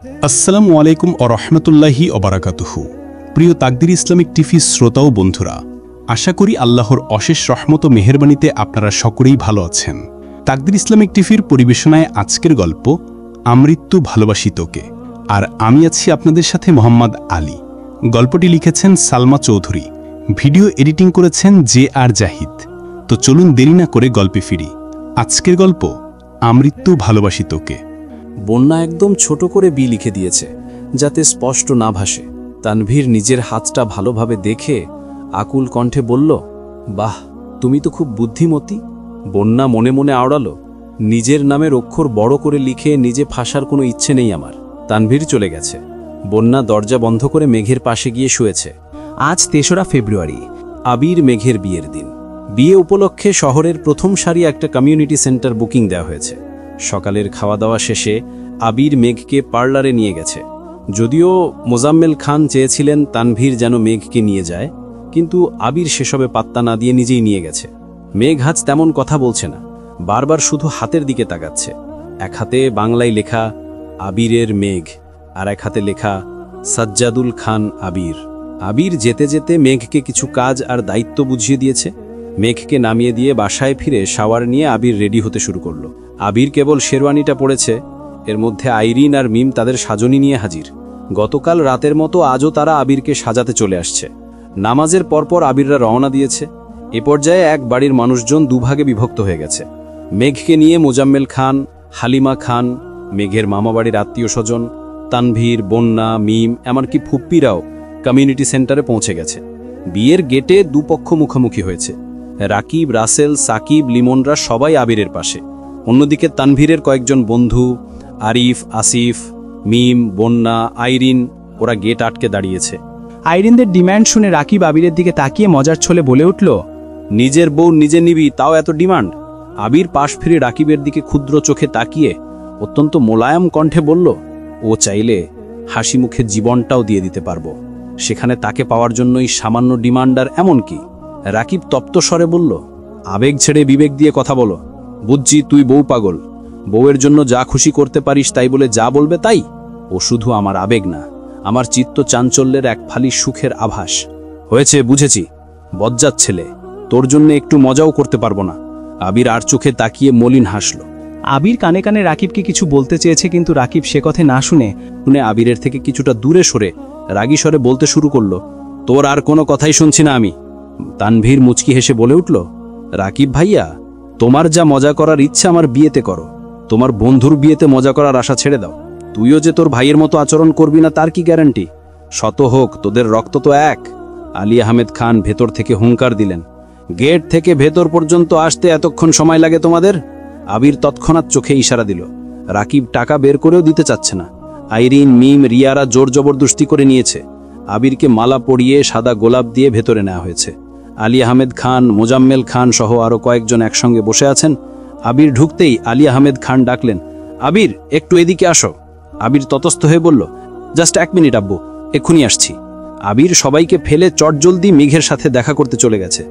আসসালামু আলাইকুম ও রহমতুল্লাহি ওবারাকাতুহু। প্রিয় তাকদির ইসলামিক টিভি শ্রোতা ও বন্ধুরা, আশা করি আল্লাহর অশেষ রহমত ও মেহেরবানিতে আপনারা সকলেই ভালো আছেন। তাকদির ইসলামিক টিভির পরিবেশনায় আজকের গল্প আমৃত্যু ভালোবাসি তোকে, আর আমি আছি আপনাদের সাথে মোহাম্মদ আলী। গল্পটি লিখেছেন সালমা চৌধুরী, ভিডিও এডিটিং করেছেন JR জাহিদ। তো চলুন দেরি না করে গল্পে ফিরি। আজকের গল্প আমৃত্যু ভালোবাসি তোকে। বন্যা একদম ছোট করে বি লিখে দিয়েছে, যাতে স্পষ্ট না ভাসে। তানভীর নিজের হাতটা ভালোভাবে দেখে আকুল কণ্ঠে বলল, বাহ, তুমি তো খুব বুদ্ধিমতী। বন্যা মনে মনে আওড়ালো, নিজের নামের অক্ষর বড় করে লিখে নিজে ফাঁসার কোনো ইচ্ছে নেই আমার। তানভীর চলে গেছে। বন্যা দরজা বন্ধ করে মেঘের পাশে গিয়ে শুয়েছে। আজ ৩রা ফেব্রুয়ারি, আবির মেঘের বিয়ের দিন। বিয়ে উপলক্ষে শহরের প্রথম সারি একটা কমিউনিটি সেন্টার বুকিং দেওয়া হয়েছে। সকালের খাওয়া দাওয়া শেষে আবির মেঘকে পার্লারে নিয়ে গেছে। যদিও মোজাম্মেল খান চেয়েছিলেন তানভীর যেন মেঘকে নিয়ে যায়, কিন্তু আবির সেসবে পাত্তা না দিয়ে নিজেই নিয়ে গেছে। মেঘ আজ তেমন কথা বলছে না, বারবার শুধু হাতের দিকে তাকাচ্ছে। এক হাতে বাংলায় লেখা আবিরের মেঘ, আর এক হাতে লেখা সাজ্জাদুল খান আবির। আবির যেতে যেতে মেঘকে কিছু কাজ আর দায়িত্ব বুঝিয়ে দিয়েছে। মেঘকে নামিয়ে দিয়ে বাসায় ফিরে শাওয়ার নিয়ে আবির রেডি হতে শুরু করলো। আবির কেবল শেরওয়ানিটা পড়েছে, এর মধ্যে আইরিন আর মিম তাদের সাজনি নিয়ে হাজির। গতকাল রাতের মতো আজও তারা আবিরকে সাজাতে চলে আসছে। নামাজের পরপর আবিররা রওনা দিয়েছে। এ পর্যায়ে এক বাড়ির মানুষজন দুভাগে বিভক্ত হয়ে গেছে। মেঘকে নিয়ে মোজাম্মেল খান, হালিমা খান, মেঘের মামাবাড়ির আত্মীয় স্বজন, তানভীর, বন্যা, মিম, এমনকি ফুপ্পিরাও কমিউনিটি সেন্টারে পৌঁছে গেছে। বিয়ের গেটে দুপক্ষ মুখোমুখি হয়েছে। রাকিব, রাসেল, সাকিব, লিমনরা সবাই আবিরের পাশে। অন্যদিকে তানভীরের কয়েকজন বন্ধু আরিফ, আসিফ, মিম, বন্যা, আইরিন, ওরা গেট আটকে দাঁড়িয়েছে। আইরিনদের ডিমান্ড শুনে রাকিব আবিরের দিকে তাকিয়ে মজার ছলে বলে উঠল, নিজের বউ নিজে নিবি, তাও এত ডিমান্ড? আবির পাশ ফিরে রাকিবের দিকে ক্ষুদ্র চোখে তাকিয়ে অত্যন্ত মোলায়েম কণ্ঠে বলল, ও চাইলে হাসি মুখে জীবনটাও দিয়ে দিতে পারবো, সেখানে তাকে পাওয়ার জন্যই সামান্য ডিমান্ড আর এমন কি? রাকিব তপ্ত স্বরে বলল, আবেগ ছেড়ে বিবেক দিয়ে কথা বলো। বুঝছি তুই বউ পাগল, বউয়ের জন্য যা খুশি করতে পারিস তাই বলে যা বলবে তাই। ও শুধু আমার আবেগ না, আমার চিত্ত চাঞ্চল্যের এক ফালি সুখের আভাস। হয়েছে, বুঝেছি, বজ্জাত ছেলে, তোর জন্য একটু মজাও করতে পারবো না। আবির আর চোখে তাকিয়ে মলিন হাসল। আবির কানে কানে রাকিবকে কিছু বলতে চেয়েছে, কিন্তু রাকিব সে কথা না শুনে আবিরের থেকে কিছুটা দূরে সরে রাগী স্বরে বলতে শুরু করলো, তোর আর কোনো কথাই শুনছি না আমি। তানভীর মুচকি হেসে বলে উঠল, রাকিব ভাইয়া, তোমার যা মজা করার ইচ্ছা আমার বিয়েতে করো, তোমার বন্ধুর বিয়েতে মজা করার আশা ছেড়ে দাও। তুইও যে তোর ভাইয়ের মতো আচরণ করবি না তার কি গ্যারান্টি? শত হোক, তোদের রক্ত তো এক। আলী আহমেদ খান ভেতর থেকে হুঙ্কার দিলেন, গেট থেকে ভেতর পর্যন্ত আসতে এতক্ষণ সময় লাগে তোমাদের? আবির তৎক্ষণাৎ চোখে ইশারা দিল। রাকিব টাকা বের করেও দিতে চাচ্ছে না। আইরিন, মিম, রিয়ারা জোর জবরদস্তি করে নিয়েছে। আবিরকে মালা পরিয়ে সাদা গোলাপ দিয়ে ভেতরে নেওয়া হয়েছে। আলী আহমেদ খান, মোজাম্মেল খান সহ আরো কয়েকজন একসঙ্গে বসে আছেন। আবির ঢুকতেই আলী আহমেদ খান ডাকলেন, আবির, একটু এদিকে আসো। আবির ততস্থ হয়ে বলল, জাস্ট 1 মিনিট আব্বু, এক্ষুনি আসছি। আবির সবাইকে ফেলে চটজলদি মেঘের সাথে দেখা করতে চলে গেছে।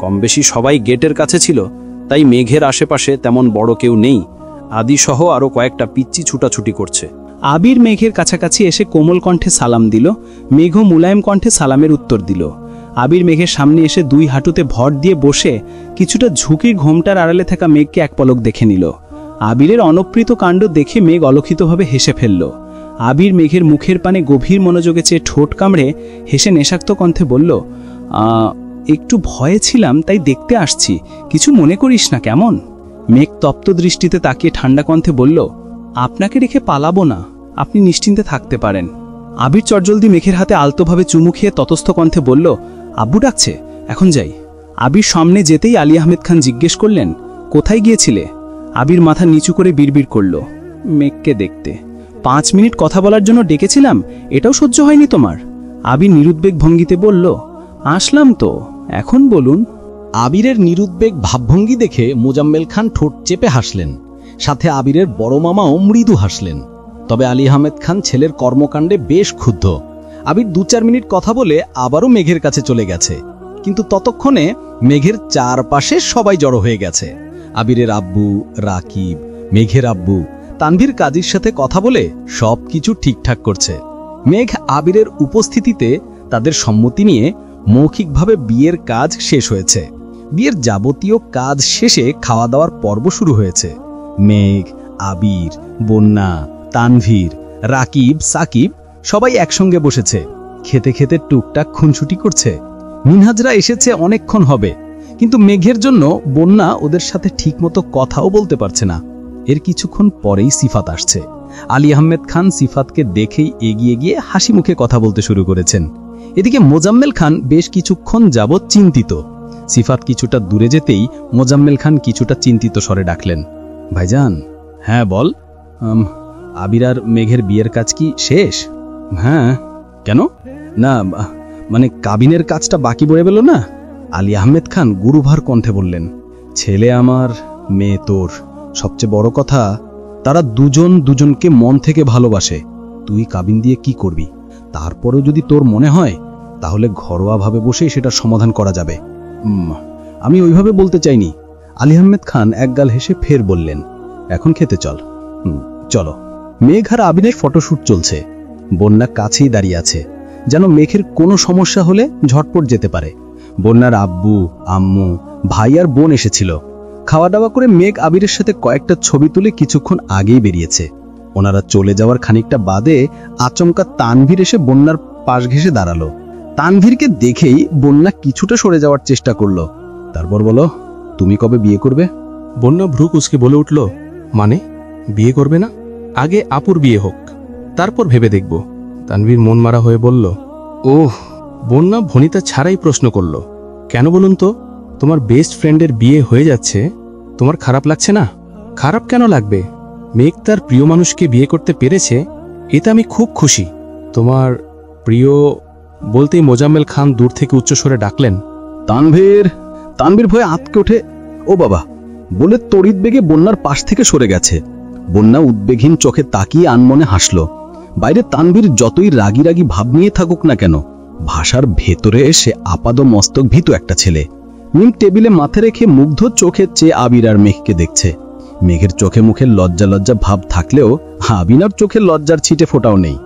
কম বেশি সবাই গেটের কাছে ছিল, তাই মেঘের আশেপাশে তেমন বড় কেউ নেই। আদি সহ আরো কয়েকটা পিচ্চি ছুটাছুটি করছে। আবির মেঘের কাছাকাছি এসে কোমল কণ্ঠে সালাম দিল। মেঘও মুলায়েম কণ্ঠে সালামের উত্তর দিল। আবির মেঘের সামনে এসে 2 হাঁটুতে ভর দিয়ে বসে কিছুটা ঝুঁকির ঘোমটার আড়ালে থাকা মেঘকে এক পলক দেখে নিল। আবিরের অনপ্রিত কাণ্ড দেখে মেঘ অলক্ষিতভাবে হেসে ফেলল। আবির মেঘের মুখের পানে গভীর মনোযোগে চেয়ে ঠোঁট কামড়ে হেসে নেশাক্ত কণ্ঠে বলল, একটু ভয়ে ছিলাম তাই দেখতে আসছি, কিছু মনে করিস না কেমন? মেঘ তপ্ত দৃষ্টিতে তাকিয়ে ঠান্ডা কণ্ঠে বলল, আপনাকে রেখে পালাবো না, আপনি নিশ্চিন্তে থাকতে পারেন। আবির চটজলদি মেঘের হাতে আলতোভাবে চুমু খেয়ে ততস্থ কণ্ঠে বলল, আব্বু ডাকছে, এখন যাই। আবির সামনে যেতেই আলী আহমেদ খান জিজ্ঞেস করলেন, কোথায় গিয়েছিলে? আবির মাথা নিচু করে বিড়বিড় করল, মেঘকে দেখতে। 5 মিনিট কথা বলার জন্য ডেকেছিলাম, এটাও সহ্য হয়নি তোমার? আবির নিরুদ্বেগ ভঙ্গিতে বলল, আসলাম তো, এখন বলুন। আবিরের নিরুদ্বেগ ভাবভঙ্গি দেখে মোজাম্মেল খান ঠোঁট চেপে হাসলেন, সাথে আবিরের বড় মামাও মৃদু হাসলেন। তবে আলী আহমেদ খান ছেলের কর্মকাণ্ডে বেশ ক্ষুব্ধ। আবির 2-4 মিনিট কথা বলে আবারও মেঘের কাছে চলে গেছে, কিন্তু ততক্ষণে মেঘের চারপাশে সবাই জড়ো হয়ে গেছে। আবিরের আব্বু, রাকিব, মেঘের আব্বু, তানভীর কাজীর সাথে কথা বলে সবকিছু ঠিকঠাক করছে। মেঘ আবিরের উপস্থিতিতে তাদের সম্মতি নিয়ে মৌখিকভাবে বিয়ের কাজ শেষ হয়েছে। বিয়ের যাবতীয় কাজ শেষে খাওয়া দাওয়ার পর্ব শুরু হয়েছে। মেঘ, আবির, বন্যা, তানভীর, রাকিব, সাকিব সবাই একসঙ্গে বসেছে। খেতে খেতে টুকটাক খুনসুটি করছে। মিনহাজরা এসেছে অনেকক্ষণ হবে, কিন্তু মেঘের জন্য বন্যা ওদের সাথে ঠিকমতো কথাও বলতে পারছে না। এর কিছুক্ষণ পরেই সিফাত আসছে। আলী আহমেদ খান সিফাতকে দেখেই এগিয়ে গিয়ে হাসি মুখে কথা বলতে শুরু করেছেন। এদিকে মোজাম্মেল খান বেশ কিছুক্ষণ যাবৎ চিন্তিত। সিফাত কিছুটা দূরে যেতেই মোজাম্মেল খান কিছুটা চিন্তিত স্বরে ডাকলেন, ভাইজান। হ্যাঁ বল। আবির আর মেঘের বিয়ের কাজ কি শেষ? হ্যাঁ। কেন? না মানে কাবিনের কাজটা বাকি বয়ে গেল না? আলী আহমেদ খান গুরুভার কণ্ঠে বললেন, ছেলে আমার, মেয়ে তোর। সবচেয়ে বড় কথা, তারা দুজন দুজনকে মন থেকে ভালোবাসে। তুই কাবিন দিয়ে কি করবি? তারপরেও যদি তোর মনে হয় তাহলে ঘরোয়াভাবে বসেই সেটা সমাধান করা যাবে। আমি ওইভাবে বলতে চাইনি। আলী আহমেদ খান একগাল হেসে ফের বললেন, এখন খেতে চল। চলো। মেঘ আর আবিরের ফটোশ্যুট চলছে। বন্যা কাছেই দাঁড়িয়ে আছে, যেন মেঘের কোনো সমস্যা হলে ঝটপট যেতে পারে। বন্যার আব্বু, আম্মু, ভাই আর বোন এসেছিল। খাওয়া দাওয়া করে মেঘ আবিরের সাথে কয়েকটা ছবি তুলে কিছুক্ষণ আগেই বেরিয়েছে। ওনারা চলে যাওয়ার খানিকটা বাদে আচমকা তানভীর এসে বন্যার পাশ ঘেঁষে দাঁড়ালো। তানভীরকে দেখেই বন্যা কিছুটা সরে যাওয়ার চেষ্টা করলো। তারপর বলো, তুমি কবে বিয়ে করবে? বন্যা ভ্রু কুঁচকে বলে উঠল, মানে বিয়ে করবে না? আগে আপুর বিয়ে হোক, তারপর ভেবে দেখব। তানভীর মন মারা হয়ে বলল, ওহ। বন্যা ভনিতা ছাড়াই প্রশ্ন করল, কেন বলুন তো? তোমার বেস্ট ফ্রেন্ডের বিয়ে হয়ে যাচ্ছে, তোমার খারাপ লাগছে না? খারাপ কেন লাগবে? মেঘ তার প্রিয় মানুষকে বিয়ে করতে পেরেছে, এতে আমি খুব খুশি। তোমার প্রিয় বলতেই মোজাম্মেল খান দূর থেকে উচ্চস্বরে ডাকলেন, তানভীর। তানভীর ভয়ে আঁতকে ওঠে, ও বাবা বলে তড়িৎ বেগে বন্যার পাশ থেকে সরে গেছে। বন্যা উদ্বেগহীন চোখে তাকিয়ে আনমনে হাসল। বাইরে তানভীর যতই রাগি রাগি ভাব নিয়ে থাকুক না কেন, ভাষার ভেতরে সে আপাদ মস্তক ভীতু একটা ছেলে। মিম টেবিলে মাথা রেখে মুগ্ধ চোখে চেয়ে আবির আর মেঘকে দেখছে। মেঘের চোখে মুখে লজ্জা লজ্জা ভাব থাকলেও আবিনার চোখে লজ্জার ছিটে ফোটাও নেই।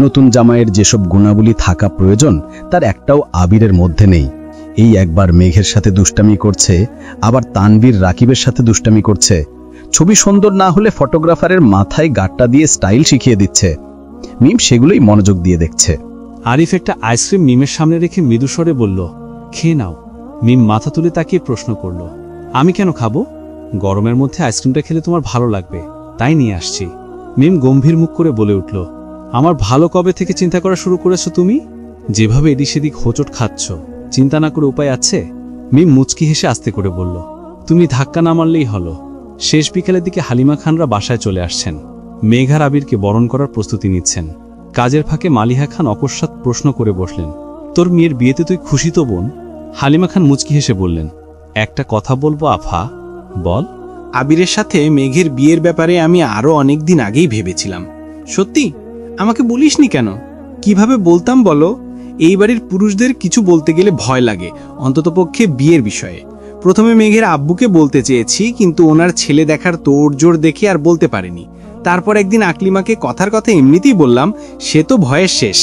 নতুন জামাইয়ের যেসব গুণাবলী থাকা প্রয়োজন তার একটাও আবিরের মধ্যে নেই। এই একবার মেঘের সাথে দুষ্টামি করছে, আবার তানভীর রাকিবের সাথে দুষ্টামি করছে। ছবি সুন্দর না হলে ফটোগ্রাফারের মাথায় গাট্টা দিয়ে স্টাইল শিখিয়ে দিচ্ছে। মিম সেগুলোই মনোযোগ দিয়ে দেখছে। আরিফ একটা আইসক্রিম মিমের সামনে রেখে মৃদুস্বরে বলল, খেয়ে নাও। মিম মাথা তুলে তাকিয়ে প্রশ্ন করল, আমি কেন খাবো? গরমের মধ্যে আইসক্রিমটা খেলে তোমার ভালো লাগবে, তাই নিয়ে আসছি। মিম গম্ভীর মুখ করে বলে উঠল, আমার ভালো কবে থেকে চিন্তা করা শুরু করেছো তুমি? যেভাবে এদিক সেদিক হোঁচট খাচ্ছ, চিন্তা না করে উপায় আছে? মিম মুচকি হেসে আস্তে করে বলল, তুমি ধাক্কা না মারলেই হলো। শেষ বিকেলের দিকে হালিমা খানরা বাসায় চলে আসছেন। মেঘার আবিরকে বরণ করার প্রস্তুতি নিচ্ছেন। কাজের ফাঁকে মালিহা খান অকস্মাৎ প্রশ্ন করে বসলেন, তোর মেয়ের বিয়েতে তুই খুশি তো বোন? হালিমা খান মুচকি হেসে বললেন, একটা কথা বলবো আফা? বল। আবিরের সাথে মেঘের বিয়ের ব্যাপারে আমি আরো অনেক দিন আগেই ভেবেছিলাম। সত্যি আমাকে বলিসনি কেন? কিভাবে বলতাম বলো? এই বাড়ির পুরুষদের কিছু বলতে গেলে ভয় লাগে, অন্ততপক্ষে বিয়ের বিষয়ে। প্রথমে মেঘের আব্বুকে বলতে চেয়েছি, কিন্তু ওনার ছেলে দেখার তোড়জোড় দেখে আর বলতে পারেনি। তারপর একদিন আকলিমাকে কথার কথা এমনিতেই বললাম, সে তো ভয়ের শেষ।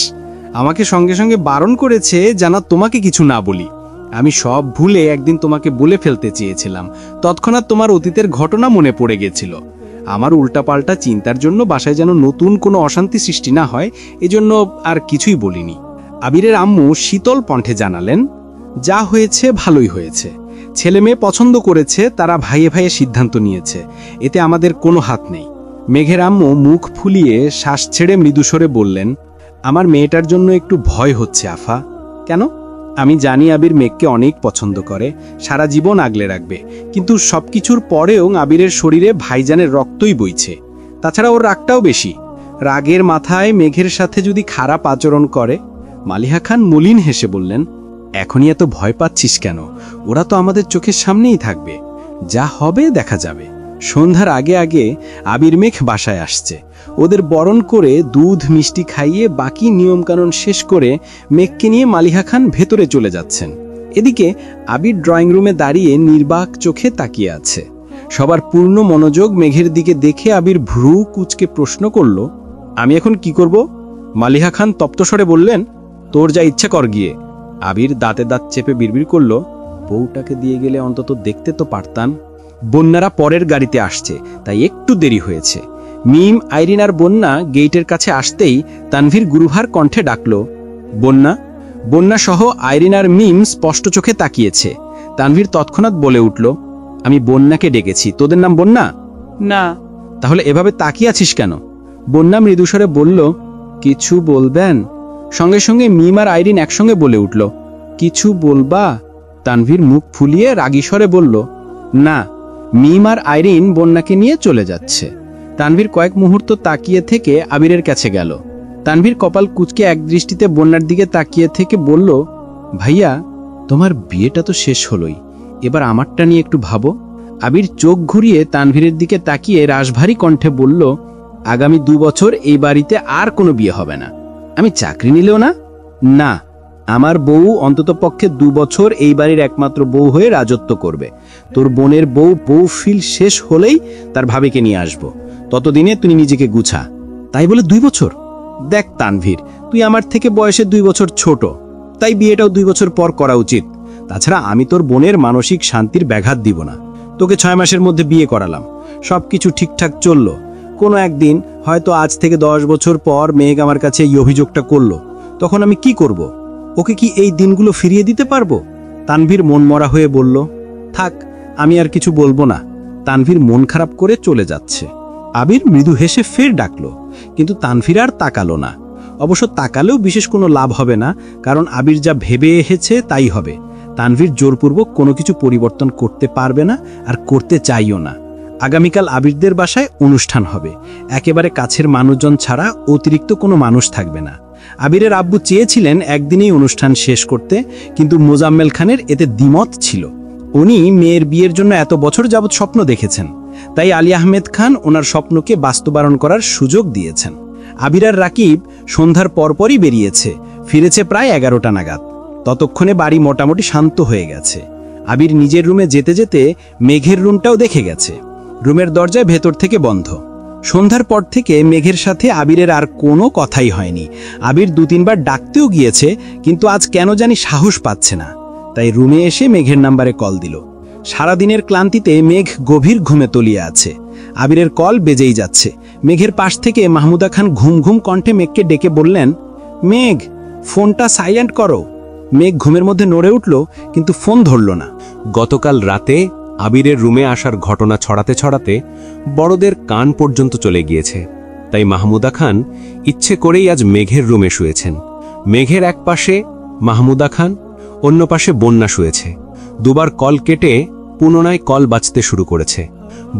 আমাকে সঙ্গে সঙ্গে বারণ করেছে যেন তোমাকে কিছু না বলি। আমি সব ভুলে একদিন তোমাকে বলে ফেলতে চেয়েছিলাম, তৎক্ষণাৎ তোমার অতীতের ঘটনা মনে পড়ে গেছিল। আমার উল্টাপাল্টা চিন্তার জন্য বাসায় যেন নতুন কোনো অশান্তি সৃষ্টি না হয়, এজন্য আর কিছুই বলিনি। আবিরের আম্মু শীতল কণ্ঠে জানালেন, যা হয়েছে ভালোই হয়েছে। ছেলে মেয়ে পছন্দ করেছে, তারা ভাইয়ে ভাইয়ে সিদ্ধান্ত নিয়েছে, এতে আমাদের কোনো হাত নেই। মেঘের আম্মু মুখ ফুলিয়ে শ্বাস ছেড়ে মৃদুস্বরে বললেন, আমার মেয়েটার জন্য একটু ভয় হচ্ছে আফা। কেন? আমি জানি আবির মেঘকে অনেক পছন্দ করে, সারা জীবন আগলে রাখবে, কিন্তু সবকিছুর পরেও আবিরের শরীরে ভাইজানের রক্তই বইছে। তাছাড়া ওর রাগটাও বেশি। রাগের মাথায় মেঘের সাথে যদি খারাপ আচরণ করে। মালিহা খান মলিন হেসে বললেন, এখনই এত ভয় পাচ্ছিস কেন? ওরা তো আমাদের চোখের সামনেই থাকবে, যা হবে দেখা যাবে। সন্ধ্যার আগে আগে আবির মেঘ বাসায় আসছে। ওদের বরণ করে দুধ মিষ্টি খাইয়ে বাকি নিয়মকানুন শেষ করে মেঘকে নিয়ে মালিহা খান ভেতরে চলে যাচ্ছেন। এদিকে আবির ড্রয়িং রুমে দাঁড়িয়ে নির্বাক চোখে তাকিয়ে আছে। সবার পূর্ণ মনোযোগ মেঘের দিকে দেখে আবির ভ্রু কুচকে প্রশ্ন করল, আমি এখন কি করব? মালিহা খান তপ্তস্বরে বললেন, তোর যা ইচ্ছা কর গিয়ে। আবির দাঁতে দাঁত চেপে বিড়বিড় করল, বউটাকে দিয়ে গেলে অন্তত দেখতে তো পারতাম। বন্যারা পরের গাড়িতে আসছে, তাই একটু দেরি হয়েছে। মিম, আইরিন আর বন্যা গেইটের কাছে আসতেই তানভীর গুরুভার কণ্ঠে ডাকল, বন্যা। বন্যা সহ আইরিন আর মিম স্পষ্ট চোখে তাকিয়েছে। তানভীর তৎক্ষণাৎ বলে উঠল, আমি বন্যাকে ডেকেছি, তোদের নাম বন্যা? না। তাহলে এভাবে তাকিয়ে আছিস কেন? বন্যা মৃদুস্বরে বলল, কিছু বলবেন? সঙ্গে সঙ্গে মিম আর আইরিন একসঙ্গে বলে উঠল, কিছু বলবা? তানভীর মুখ ফুলিয়ে রাগী স্বরে বলল, না। মিম আর আইরিন বন্যাকে নিয়ে চলে যাচ্ছে। তানভীর কয়েক মুহূর্ত তাকিয়ে থেকে আবিরের কাছে গেল। তানভীর কপাল কুঁচকে এক দৃষ্টিতে বন্যার দিকে তাকিয়ে থেকে বলল, ভাইয়া, তোমার বিয়েটা তো শেষ হলোই, এবার আমারটা নিয়ে একটু ভাবো। আবির চোখ ঘুরিয়ে তানভীরের দিকে তাকিয়ে রাশভারী কণ্ঠে বলল, আগামী 2 বছর এই বাড়িতে আর কোনো বিয়ে হবে না। আমি চাকরি নিলেও না। না, আমার বউ অন্তত পক্ষে 2 বছর এই বাড়ির একমাত্র বউ হয়ে রাজত্ব করবে। তোর বোনের বউ ফিল শেষ হলেই তার ভাবিকে নিয়ে আসবো। ততদিনে তুই নিজেকে গুছা। তাই বলে 2 বছর? দেখ তানভীর, তুই আমার থেকে বয়সে 2 বছর ছোট, তাই বিয়েটাও 2 বছর পর করা উচিত। তাছাড়া আমি তোর বোনের মানসিক শান্তির ব্যাঘাত দিব না। তোকে 6 মাসের মধ্যে বিয়ে করালাম, সবকিছু ঠিকঠাক চলল। কোনো একদিন হয়তো আজ থেকে 10 বছর পর মেঘ আমার কাছে এই অভিযোগটা করলো, তখন আমি কি করব? ওকে কি এই দিনগুলো ফিরিয়ে দিতে পারবো? তানভীর মন মরা হয়ে বলল, থাক, আমি আর কিছু বলবো না। তানভীর মন খারাপ করে চলে যাচ্ছে। আবির মৃদু হেসে ফের ডাকলো, কিন্তু তানভীর আর তাকালো না। অবশ্য তাকালেও বিশেষ কোনো লাভ হবে না, কারণ আবির যা ভেবে এসেছে তাই হবে। তানভীর জোরপূর্বক কোনো কিছু পরিবর্তন করতে পারবে না, আর করতে চাইও না। আগামীকাল আবিরদের বাসায় অনুষ্ঠান হবে। একেবারে কাছের মানুষজন ছাড়া অতিরিক্ত কোনো মানুষ থাকবে না। আবিরের আব্বু চেয়েছিলেন একদিনেই অনুষ্ঠান শেষ করতে, কিন্তু মোজাম্মেল খানের এতে দ্বিমত ছিল। উনি মেয়ের বিয়ের জন্য এত বছর যাবৎ স্বপ্ন দেখেছেন, তাই আলী আহমেদ খান ওনার স্বপ্নকে বাস্তবায়ন করার সুযোগ দিয়েছেন। আবির আর রাকিব সন্ধ্যার পরপরই বেরিয়েছে, ফিরেছে প্রায় 11টা নাগাদ। ততক্ষণে বাড়ি মোটামুটি শান্ত হয়ে গেছে। আবির নিজের রুমে যেতে যেতে মেঘের রুমটাও দেখে গেছে। রুমের দরজা ভেতর থেকে বন্ধ। সন্ধ্যার পর থেকে মেঘের সাথে আবিরের আর কোনো কথাই হয়নি। আবির 2-3 বার ডাকতেও গিয়েছে, কিন্তু আজ কেন জানি সাহস পাচ্ছে না। তাই রুমে এসে মেঘের নাম্বারে কল দিল। সারাদিনের ক্লান্তিতে মেঘ গভীর ঘুমে তলিয়ে আছে। আবিরের কল বেজেই যাচ্ছে। মেঘের পাশ থেকে মাহমুদা খান ঘুম ঘুম কণ্ঠে মেঘকে ডেকে বললেন, মেঘ, ফোনটা সাইলেন্ট করো। মেঘ ঘুমের মধ্যে নড়ে উঠল, কিন্তু ফোন ধরল না। গতকাল রাতে আবিরের রুমে আসার ঘটনা ছড়াতে ছড়াতে বড়দের কান পর্যন্ত চলে গিয়েছে। তাই মাহমুদা খান ইচ্ছে করেই আজ মেঘের রুমে শুয়েছেন। মেঘের এক পাশে মাহমুদা খান, অন্য পাশে বন্যা শুয়েছে। 2 বার কল কেটে পুনরায় কল বাজতে শুরু করেছে।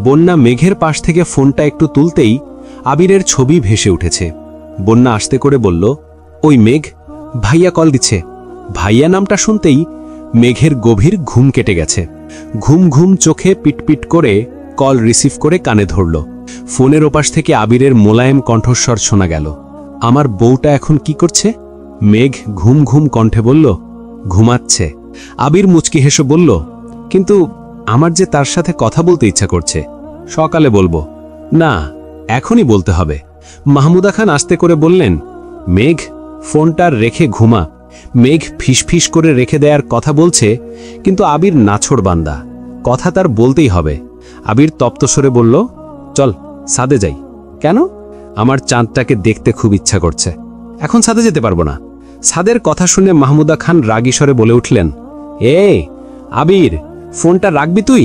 বন্যা মেঘের পাশ থেকে ফোনটা একটু তুলতেই আবিরের ছবি ভেসে উঠেছে। বন্যা আস্তে করে বলল, ওই মেঘ, ভাইয়া কল দিচ্ছে। ভাইয়া নামটা শুনতেই মেঘের গভীর ঘুম কেটে গেছে। ঘুম ঘুম চোখে পিটপিট করে কল রিসিভ করে কানে ধরল। ফোনের ওপাশ থেকে আবিরের মোলায়েম কণ্ঠস্বর শোনা গেল, আমার বউটা এখন কি করছে? মেঘ ঘুম ঘুম কণ্ঠে বলল, ঘুমাচ্ছে। আবির মুচকি হেসে বলল, কিন্তু আমার যে তার সাথে কথা বলতে ইচ্ছা করছে, সকালে বলবো। না, এখনই বলতে হবে। মাহমুদা খান আস্তে করে বললেন, মেঘ, ফোনটা রেখে ঘুমা। মেঘ ফিসফিস করে রেখে দেয়ার কথা বলছে, কিন্তু আবির নাছোড় বান্দা, কথা তার বলতেই হবে। আবির তপ্তস্বরে বলল, চল ছাদে যাই। কেন? আমার চাঁদটাকে দেখতে খুব ইচ্ছা করছে। এখন ছাদে যেতে পারবো না। ছাদের কথা শুনে মাহমুদা খান রাগী স্বরে বলে উঠলেন, আবির, ফোনটা রাখবি তুই?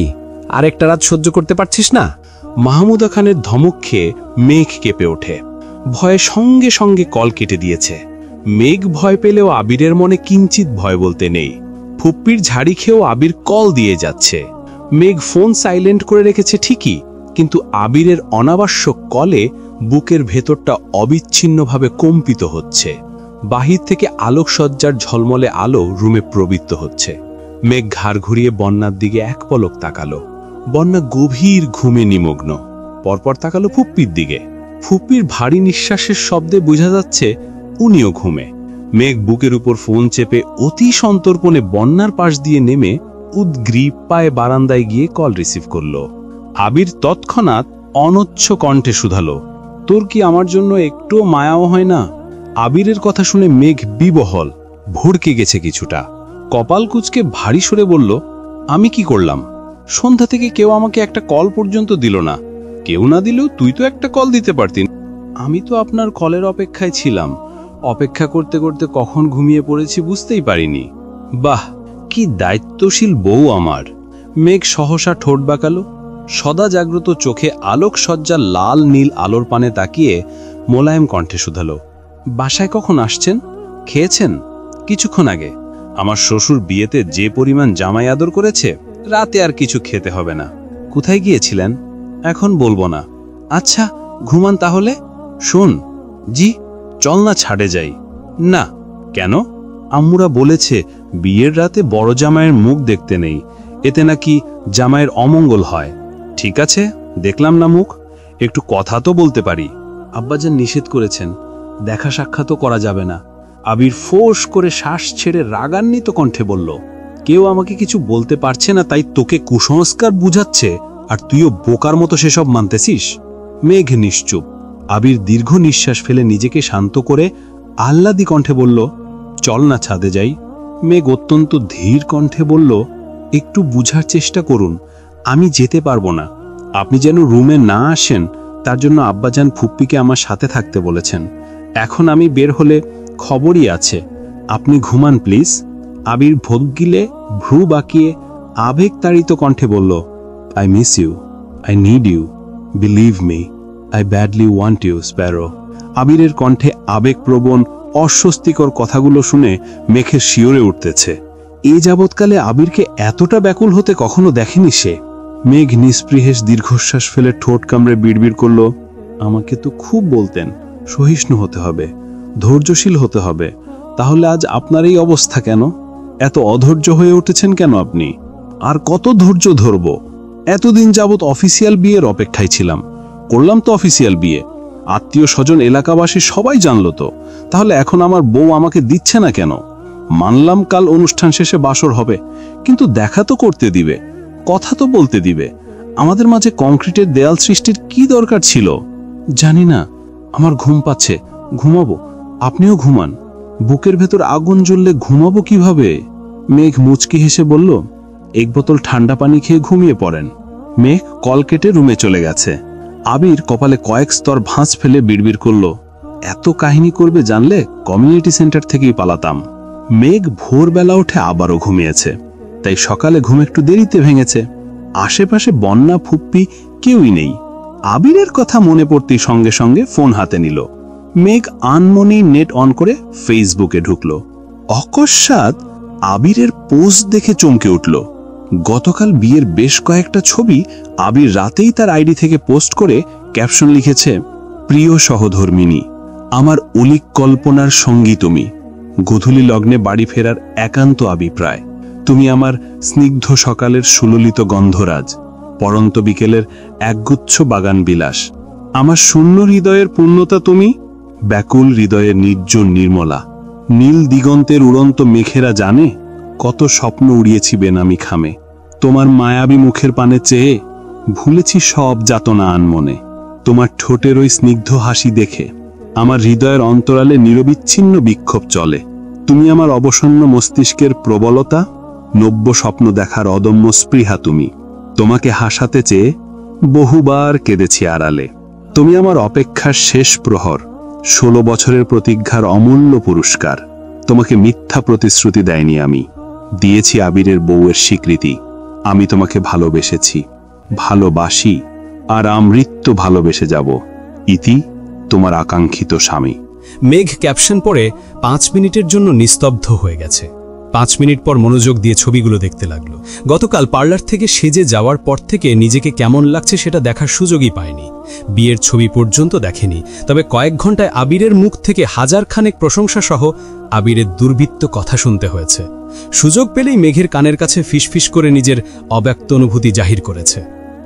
আরেকটা রাত সহ্য করতে পারছিস না? মাহমুদা খানের ধমক খেয়ে মেঘ কেঁপে ওঠে। ভয়ে সঙ্গে সঙ্গে কল কেটে দিয়েছে। মেঘ ভয় পেলেও আবিরের মনে কিঞ্চিত ভয় বলতে নেই। ফুপ্পির ঝাড়ি খেয়েও আবির কল দিয়ে যাচ্ছে। মেঘ ফোন সাইলেন্ট করে রেখেছে ঠিকই, কিন্তু আবিরের অনাবশ্যক কলে বুকের ভেতরটা অবিচ্ছিন্নভাবে কম্পিত হচ্ছে। বাহির থেকে আলোকসজ্জার ঝলমলে আলো রুমে প্রবৃত্ত হচ্ছে। মেঘ ঘাড় ঘুরিয়ে বন্যার দিকে এক পলক তাকালো। বন্যা গভীর ঘুমে নিমগ্ন। পরপর তাকালো ফুপ্পির দিকে। ফুপ্পির ভারী নিঃশ্বাসের শব্দে বোঝা যাচ্ছে উনিও ঘুমে। মেঘ বুকের উপর ফোন চেপে অতি সন্তর্পণে বন্যার পাশ দিয়ে নেমে উদ্গ্রীব পায়ে বারান্দায় গিয়ে কল রিসিভ করল। আবির তৎক্ষণাৎ অনচ্ছ কণ্ঠে শুধালো, তোর কি আমার জন্য একটুও মায়াও হয় না? আবিরের কথা শুনে মেঘ বিবহল, ভড়কে গেছে কিছুটা। কপাল কুঁচকে ভারী সরে বলল, আমি কি করলাম? সন্ধ্যা থেকে কেউ আমাকে একটা কল পর্যন্ত দিল না। কেউ না দিলেও তুই তো একটা কল দিতে পারতি। আমি তো আপনার কলের অপেক্ষায় ছিলাম। অপেক্ষা করতে করতে কখন ঘুমিয়ে পড়েছি বুঝতেই পারিনি। বাহ, কি দায়িত্বশীল বউ আমার। মেঘ সহসা ঠোঁট বাঁকালো, সদা জাগ্রত চোখে আলোক সজ্জা লাল নীল আলোর পানে তাকিয়ে মোলায়েম কণ্ঠে শুধালো, বাসায় কখন আসছেন? খেয়েছেন? কিছুক্ষণ আগে। আমার শ্বশুর বিয়েতে যে পরিমাণ জামাই আদর করেছে, রাতে আর কিছু খেতে হবে না। কোথায় গিয়েছিলেন? এখন বলবো না। আচ্ছা, ঘুমান তাহলে। শোন, জি, চল না ছাড়ে যাই। না। কেন? আম্মুরা বলেছে বিয়ের রাতে বড় জামাইয়ের মুখ দেখতে নেই, এতে নাকি জামাইয়ের অমঙ্গল হয়। ঠিক আছে, দেখলাম না মুখ, একটু কথা তো বলতে পারি। আব্বাজান নিষেধ করেছেন, দেখা সাক্ষাৎও করা যাবে না। আবির ফোঁস করে শ্বাস ছেড়ে রাগান্বিত কণ্ঠে বলল, কেউ আমাকে কিছু বলতে পারছে না তাই তোকে কুসংস্কার বুঝাচ্ছে, আর তুইও বোকার মতো সেসব মানতেছিস? মেঘ নিশ্চুপ। আবির দীর্ঘ নিঃশ্বাস ফেলে নিজেকে শান্ত করে আহ্লাদি কণ্ঠে বলল, চল না ছাদে যাই। মেঘ অত্যন্ত ধীর কণ্ঠে বলল, একটু বুঝার চেষ্টা করুন, আমি যেতে পারবো না। আপনি যেন রুমে না আসেন তার জন্য আব্বাজান ফুপ্পিকে আমার সাথে থাকতে বলেছেন। এখন আমি বের হলে খবরই আছে। আপনি ঘুমান প্লিজ। আবির ভোগ গিলে ভ্রু বাঁকিয়ে আবেগতাড়িত কণ্ঠে বলল, I miss you, I need you, believe me, I badly want you sparrow. আবিরের কণ্ঠে আবেগপ্রবণ অস্বস্তিকর কথাগুলো শুনে মেঘের শিওরে উঠতেছে। এই যাবৎকালে আবিরকে এতটা ব্যাকুল হতে কখনো দেখেনি সে। মেঘ নিস্পৃহেশ দীর্ঘশ্বাস ফেলে ঠোঁট কামড়ে বিড়বিড় করল, আমাকে তো খুব বলতেন সহিষ্ণু হতে হবে, ধৈর্যশীল হতে হবে, তাহলে আজ আপনার এই অবস্থা কেন? এত অধৈর্য হয়ে উঠেছেন কেন আপনি? আর কত ধৈর্য ধরব? এতদিন যাবৎ অফিসিয়াল বিয়ের অপেক্ষায় ছিলাম, করলাম তো অফিসিয়াল বিয়ে, আত্মীয় স্বজন এলাকাবাসী সবাই জানলো তো, তাহলে এখন আমার বউ আমাকে দিচ্ছে না কেন? মানলাম কাল অনুষ্ঠান শেষে বাসর হবে, কিন্তু দেখা তো করতে দিবে, কথা তো বলতে দিবে। আমাদের মাঝে কংক্রিটের দেয়াল সৃষ্টির কি দরকার ছিল? জানি না, আমার ঘুম পাচ্ছে, ঘুমাবো। আপনিও ঘুমান। বুকের ভেতর আগুন জ্বললে ঘুমাবো কিভাবে? মেঘ মুচকি হেসে বলল, এক বোতল ঠান্ডা পানি খেয়ে ঘুমিয়ে পড়েন। মেঘ কল কেটে রুমে চলে গেছে। আবির কপালে কয়েক স্তর ভাঁজ ফেলে বিড়বিড় করল, এত কাহিনী করবে জানলে কমিউনিটি সেন্টার থেকেই পালাতাম। মেঘ ভোরবেলা উঠে আবারও ঘুমিয়েছে, তাই সকালে ঘুম একটু দেরিতে ভেঙেছে। আশেপাশে বন্যা ফুপ্পি কেউই নেই। আবিরের কথা মনে পড়তেই সঙ্গে সঙ্গে ফোন হাতে নিল। মেঘ আনমনেই নেট অন করে ফেসবুকে ঢুকল। অকস্মাৎ আবিরের পোস্ট দেখে চমকে উঠল। গতকাল বিয়ের বেশ কয়েকটা ছবি আবির রাতেই তার আইডি থেকে পোস্ট করে ক্যাপশন লিখেছে, প্রিয় সহধর্মিনী, আমার অলিক কল্পনার সঙ্গী তুমি, গোধূলি লগ্নে বাড়ি ফেরার একান্ত অভিপ্রায়, তুমি আমার স্নিগ্ধ সকালের সুললিত গন্ধরাজ, পরন্ত বিকেলের একগুচ্ছ বাগান বিলাস, আমার শূন্য হৃদয়ের পূর্ণতা তুমি, ব্যাকুল হৃদয়ের নির্জন নির্মলা। নীল দিগন্তের উড়ন্ত মেঘেরা জানে কত স্বপ্ন উড়িয়েছি বেনামি খামে, তোমার মায়াবী মুখের পানে চেয়ে ভুলেছি সব যাতনা আনমনে। তোমার ঠোঁটের ওই স্নিগ্ধ হাসি দেখে আমার হৃদয়ের অন্তরালে নিরবিচ্ছিন্ন বিক্ষোভ চলে। তুমি আমার অবসন্ন মস্তিষ্কের প্রবলতা, নব্য স্বপ্ন দেখার অদম্য স্পৃহা তুমি। তোমাকে হাসাতে চেয়ে বহুবার কেঁদেছি আড়ালে। তুমি আমার অপেক্ষার শেষ প্রহর, 16 বছরের প্রতিজ্ঞার অমূল্য পুরস্কার। তোমাকে মিথ্যা প্রতিশ্রুতি দেয়নি আমি, দিয়েছি আবিরের বউয়ের স্বীকৃতি। আমি তোমাকে ভালোবেসেছি, ভালোবাসি, আর আমৃত্যু ভালোবেসে যাব। ইতি, তোমার আকাঙ্ক্ষিত স্বামী। মেঘ ক্যাপশন পড়ে 5 মিনিটের জন্য নিস্তব্ধ হয়ে গেছে। 5 মিনিট পর মনোযোগ দিয়ে ছবিগুলো দেখতে লাগলো। গতকাল পার্লার থেকে সেজে যাওয়ার পর থেকে নিজেকে কেমন লাগছে সেটা দেখার সুযোগই পায়নি। বিয়ের ছবি পর্যন্ত দেখেনি, তবে কয়েক ঘন্টায় আবিরের মুখ থেকে হাজারখানেক প্রশংসা সহ আবিরের দুর্বৃত্ত কথা শুনতে হয়েছে। সুযোগ পেলেই মেঘের কানের কাছে ফিসফিস করে নিজের অব্যক্ত অনুভূতি জাহির করেছে।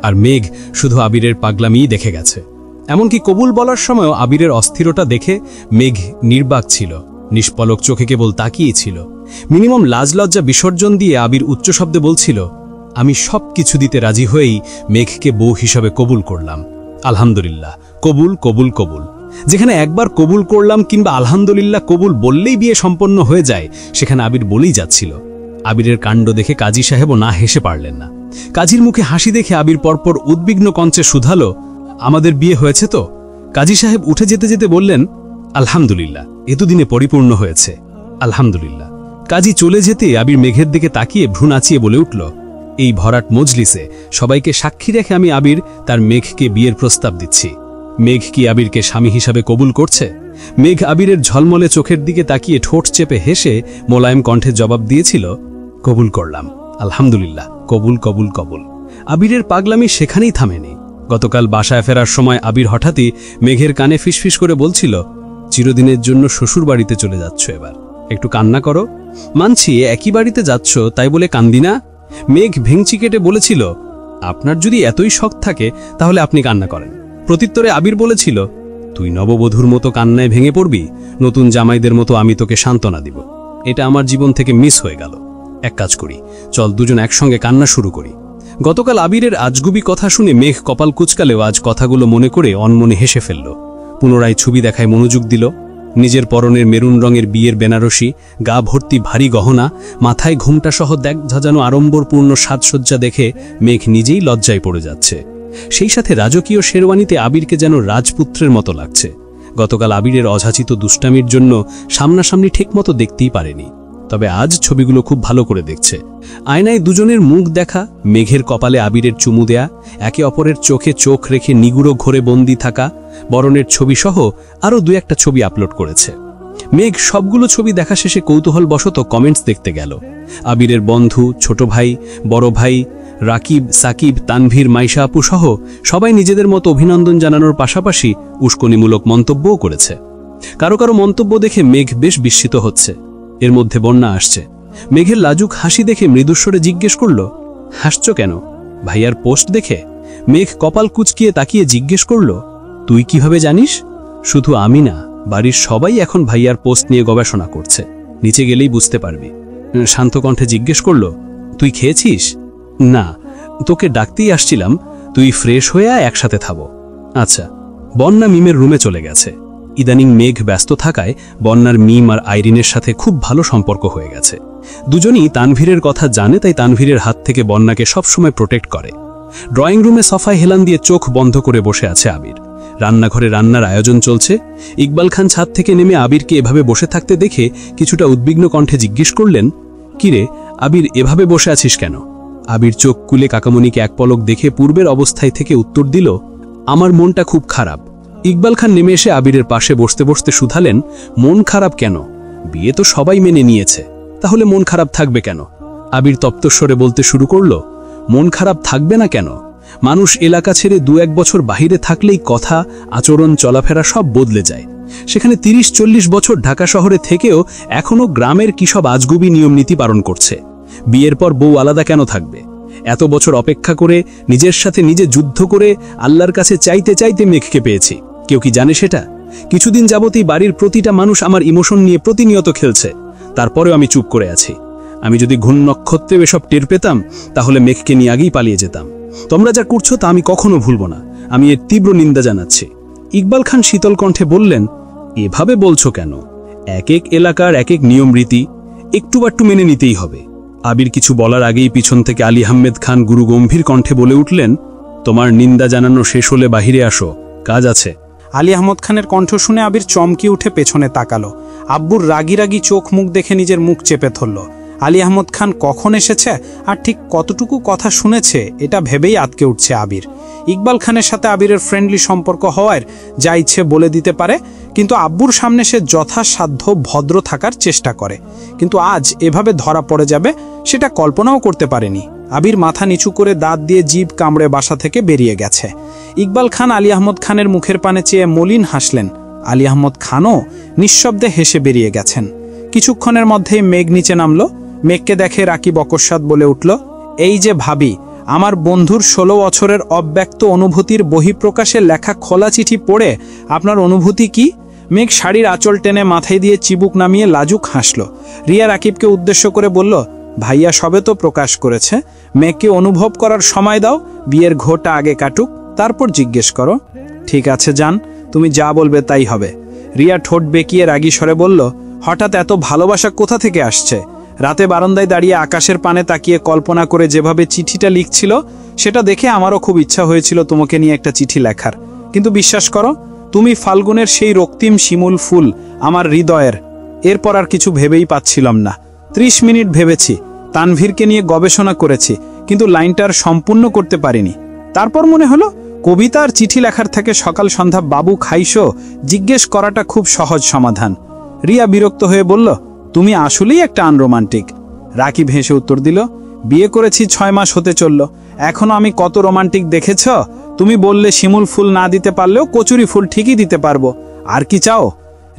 আর মেঘ শুধু আবিরের পাগলামিই দেখে গেছে। এমনকি কবুল বলার সময়ও আবিরের অস্থিরতা দেখে মেঘ নির্বাক ছিল, নিষ্পলক চোখে কেবল তাকিয়েছিল। মিনিমাম লাজ লজ্জা বিসর্জন দিয়ে আবির উচ্চ শব্দে বলছিল, আমি সব কিছু দিতে রাজি হয়েই মেঘকে বউ হিসাবে কবুল করলাম। আলহামদুলিল্লাহ, কবুল কবুল কবুল। যেখানে একবার কবুল করলাম কিংবা আলহামদুলিল্লাহ কবুল বললেই বিয়ে সম্পন্ন হয়ে যায়, সেখানে আবির বলেই যাচ্ছিল। আবিরের কাণ্ড দেখে কাজী সাহেবও না হেসে পারলেন না। কাজীর মুখে হাসি দেখে আবির পরপর উদ্বিগ্ন কণ্ঠে শুধালো, আমাদের বিয়ে হয়েছে তো? কাজী সাহেব উঠে যেতে যেতে বললেন, আলহামদুলিল্লাহ, এতদিনে পরিপূর্ণ হয়েছে, আলহামদুলিল্লাহ। কাজী চলে যেতে আবির মেঘের দিকে তাকিয়ে ভ্রু নাচিয়ে বলে উঠল, এই ভরাট মজলিসে সবাইকে সাক্ষী রেখে আমি আবির তার মেঘকে বিয়ের প্রস্তাব দিচ্ছি। মেঘ কি আবিরকে স্বামী হিসাবে কবুল করছে? মেঘ আবিরের ঝলমলে চোখের দিকে তাকিয়ে ঠোঁট চেপে হেসে মোলায়েম কণ্ঠে জবাব দিয়েছিল, কবুল করলাম, আলহামদুলিল্লাহ, কবুল কবুল কবুল। আবিরের পাগলামি সেখানেই থামেনি। গতকাল বাসায় ফেরার সময় আবির হঠাৎই মেঘের কানে ফিসফিস করে বলছিল, চিরদিনের জন্য শ্বশুর বাড়িতে চলে যাচ্ছ, এবার একটু কান্না করো। মানছি একই বাড়িতে যাচ্ছ, তাই বলে কান্দি না। মেঘ ভেঙচি কেটে বলেছিল, আপনার যদি এতই শখ থাকে তাহলে আপনি কান্না করেন। প্রত্যুত্তরে আবির বলেছিল, তুই নববধূর মতো কান্নায় ভেঙে পড়বি, নতুন জামাইদের মতো আমি তোকে সান্ত্বনা দিব। এটা আমার জীবন থেকে মিস হয়ে গেল। এক কাজ করি, চল দুজন একসঙ্গে কান্না শুরু করি। গতকাল আবিরের আজগুবি কথা শুনে মেঘ কপাল কুচকালেও আজ কথাগুলো মনে করে অনমনে হেসে ফেলল। পুনরায় ছবি দেখায় মনোযোগ দিল। নিজের পরনের মেরুন রঙের বিয়ের বেনারসি, গা ভর্তি ভারী গহনা, মাথায় ঘুমটা সহ দেখ ঝাঁঝানো আড়ম্বরপূর্ণ সাজসজ্জা দেখে মেঘ নিজেই লজ্জায় পড়ে যাচ্ছে। সেই সাথে রাজকীয় শেরওয়ানিতে আবিরকে যেন রাজপুত্রের মতো লাগছে। গতকাল আবিরের অযাচিত দুষ্টামির জন্য সামনাসামনি ঠিকমতো দেখতেই পারেনি, তবে আজ ছবিগুলো খুব ভালো করে দেখছে। আয়নায় দুজনের মুখ দেখা, মেঘের কপালে আবিরের চুমু দেয়া, একে অপরের চোখে চোখ রেখে নিগুড়ো ঘরে বন্দি থাকা, বরণের ছবি সহ আরও 2-1টা ছবি আপলোড করেছে। মেঘ সবগুলো ছবি দেখা শেষে কৌতূহলবশত কমেন্টস দেখতে গেল। আবিরের বন্ধু, ছোট ভাই, বড় ভাই, রাকিব, সাকিব, তানভীর, মাইশা আপু সহ সবাই নিজেদের মতো অভিনন্দন জানানোর পাশাপাশি উস্কানিমূলক মন্তব্যও করেছে। কারো কারো মন্তব্য দেখে মেঘ বেশ বিস্মিত হচ্ছে। এর মধ্যে বন্যা আসছে। মেঘের লাজুক হাসি দেখে মৃদুস্বরে জিজ্ঞেস করল, হাসছ কেন? ভাইয়ার পোস্ট দেখে? মেঘ কপাল কুচকিয়ে তাকিয়ে জিজ্ঞেস করল, তুই কিভাবে জানিস? শুধু আমি না, বাড়ির সবাই এখন ভাইয়ার পোস্ট নিয়ে গবেষণা করছে, নিচে গেলেই বুঝতে পারবি। শান্ত কণ্ঠে জিজ্ঞেস করল, তুই খেয়েছিস? না, তোকে ডাকতেই আসছিলাম, তুই ফ্রেশ হয়ে একসাথে থাকবো। আচ্ছা। বন্যা মিমের রুমে চলে গেছে। ইদানিং মেঘ ব্যস্ত থাকায় বন্যার মিম আর আইরিনের সাথে খুব ভালো সম্পর্ক হয়ে গেছে। দুজনই তানভীরের কথা জানে, তাই তানভীরের হাত থেকে বন্যাকে সবসময় প্রোটেক্ট করে। ড্রয়িং রুমে সফায় হেলান দিয়ে চোখ বন্ধ করে বসে আছে আবির। রান্নাঘরে রান্নার আয়োজন চলছে। ইকবাল খান ছাদ থেকে নেমে আবিরকে এভাবে বসে থাকতে দেখে কিছুটা উদ্বিগ্ন কণ্ঠে জিজ্ঞেস করলেন, কিরে আবির, এভাবে বসে আছিস কেন? আবির চোখ কুলে কাকামণিকে এক পলক দেখে পূর্বের অবস্থায় থেকে উত্তর দিল, আমার মনটা খুব খারাপ। ইকবাল খান নেমে এসে আবিরের পাশে বসতে বসতে শুধালেন, মন খারাপ কেন? বিয়ে তো সবাই মেনে নিয়েছে, তাহলে মন খারাপ থাকবে কেন? আবির তপ্তস্বরে বলতে শুরু করল, মন খারাপ থাকবে না কেন? মানুষ এলাকা ছেড়ে 2-1 বছর বাহিরে থাকলেই কথা, আচরণ, চলাফেরা সব বদলে যায়। সেখানে 30-40 বছর ঢাকা শহরে থেকেও এখনও গ্রামের কি সব আজগুবি নিয়মনীতি পালন করছে। বিয়ের পর বউ আলাদা কেন থাকবে? এত বছর অপেক্ষা করে, নিজের সাথে নিজে যুদ্ধ করে আল্লাহর কাছে চাইতে চাইতে মেঘকে পেয়েছি। কেউ কি জানে সেটা? কিছুদিন যাবতই বাড়ির প্রতিটা মানুষ আমার ইমোশন নিয়ে প্রতিনিয়ত খেলছে, তারপরেও আমি চুপ করে আছি। আমি যদি ঘুণ নক্ষত্রে এসব টের পেতাম তাহলে মেঘকে নিয়ে আগেই পালিয়ে যেতাম। তোমরা যা করছো তা আমি কখনো ভুলব না, আমি এর তীব্র নিন্দা জানাচ্ছি। ইকবাল খান শীতল কণ্ঠে বললেন, এভাবে বলছো কেন? এক এক এলাকার এক এক নিয়ম রীতি, একটু বাট্টু মেনে নিতেই হবে। আবির কিছু বলার আগেই পিছন থেকে আলী আহমেদ খান গুরু গম্ভীর কণ্ঠে বলে উঠলেন, তোমার নিন্দা জানানো শেষ হলে বাহিরে আসো, কাজ আছে। আলী আহমদ খানের কণ্ঠ শুনে আবির চমকে উঠে পেছনে তাকালো। আব্বুর রাগি রাগি চোখ মুখ দেখে নিজের মুখ চেপে ধরল। আলী আহমদ খান কখন এসেছে আর ঠিক কতটুকু কথা শুনেছে এটা ভেবেই আটকে উঠছে আবির। ইকবাল খানের সাথে আবিরের ফ্রেন্ডলি সম্পর্ক হওয়ার যা ইচ্ছে বলে দিতে পারে, কিন্তু আব্বুর সামনে সে যথাসাধ্য ভদ্র থাকার চেষ্টা করে। কিন্তু আজ এভাবে ধরা পড়ে যাবে সেটা কল্পনাও করতে পারেনি। আবির মাথা নিচু করে দাঁত দিয়ে জিভ কামড়ে বাসা থেকে বেরিয়ে গেছে। ইকবাল খান আলী আহমদ খানের মুখের পানে চেয়ে মলিন হাসলেন। আলী আহমদ খানও নিঃশব্দে হেসে বেরিয়ে গেছেন। কিছুক্ষণের মধ্যেই মেঘ নিচে নামলো। মেঘকে দেখে রাকিব অকস্মাৎ বলে উঠল, এই যে ভাবি, আমার বন্ধুর 16 বছরের অব্যক্ত অনুভূতির বহিঃপ্রকাশে লেখা খোলা চিঠি পড়ে আপনার অনুভূতি কি? মেঘ শাড়ির আঁচল টেনে মাথায় দিয়ে চিবুক নামিয়ে লাজুক হাসল। রিয়া রাকিবকে উদ্দেশ্য করে বলল, ভাইয়া সবে তো প্রকাশ করেছে, মেয়েকে অনুভব করার সময় দাও, বিয়ের ঘোটা আগে কাটুক, তারপর জিজ্ঞেস করো। ঠিক আছে যান, তুমি যা বলবে তাই হবে। রিয়া ঠোঁট বেঁকিয়ে রাগী স্বরে বলল, হঠাৎ এত ভালোবাসা কোথা থেকে আসছে? রাতে বারান্দায় দাঁড়িয়ে আকাশের পানে তাকিয়ে কল্পনা করে যেভাবে চিঠিটা লিখছিল, সেটা দেখে আমারও খুব ইচ্ছা হয়েছিল তোমাকে নিয়ে একটা চিঠি লেখার। কিন্তু বিশ্বাস করো, তুমি ফাল্গুনের সেই রক্তিম শিমুল ফুল আমার হৃদয়ের। এরপর আর কিছু ভেবেই পাচ্ছিলাম না। 30 মিনিট ভেবেছি, তানভীরকে নিয়ে গবেষণা করেছি, কিন্তু লাইনটার সম্পূর্ণ করতে পারিনি। তারপর মনে হলো কবিতা আর চিঠি লেখার থেকে সকাল সন্ধ্যা বাবু খাইছো জিজ্ঞেস করাটা খুব সহজ সমাধান। রিয়া বিরক্ত হয়ে বলল, তুমি আসলেই একটা আনরোমান্টিক। রাকিব হেসে উত্তর দিল, বিয়ে করেছি 6 মাস হতে চলল, এখনো আমি কত রোমান্টিক দেখেছ? তুমি বললে শিমুল ফুল না দিতে পারলেও কচুরি ফুল ঠিকই দিতে পারবো, আর কি চাও?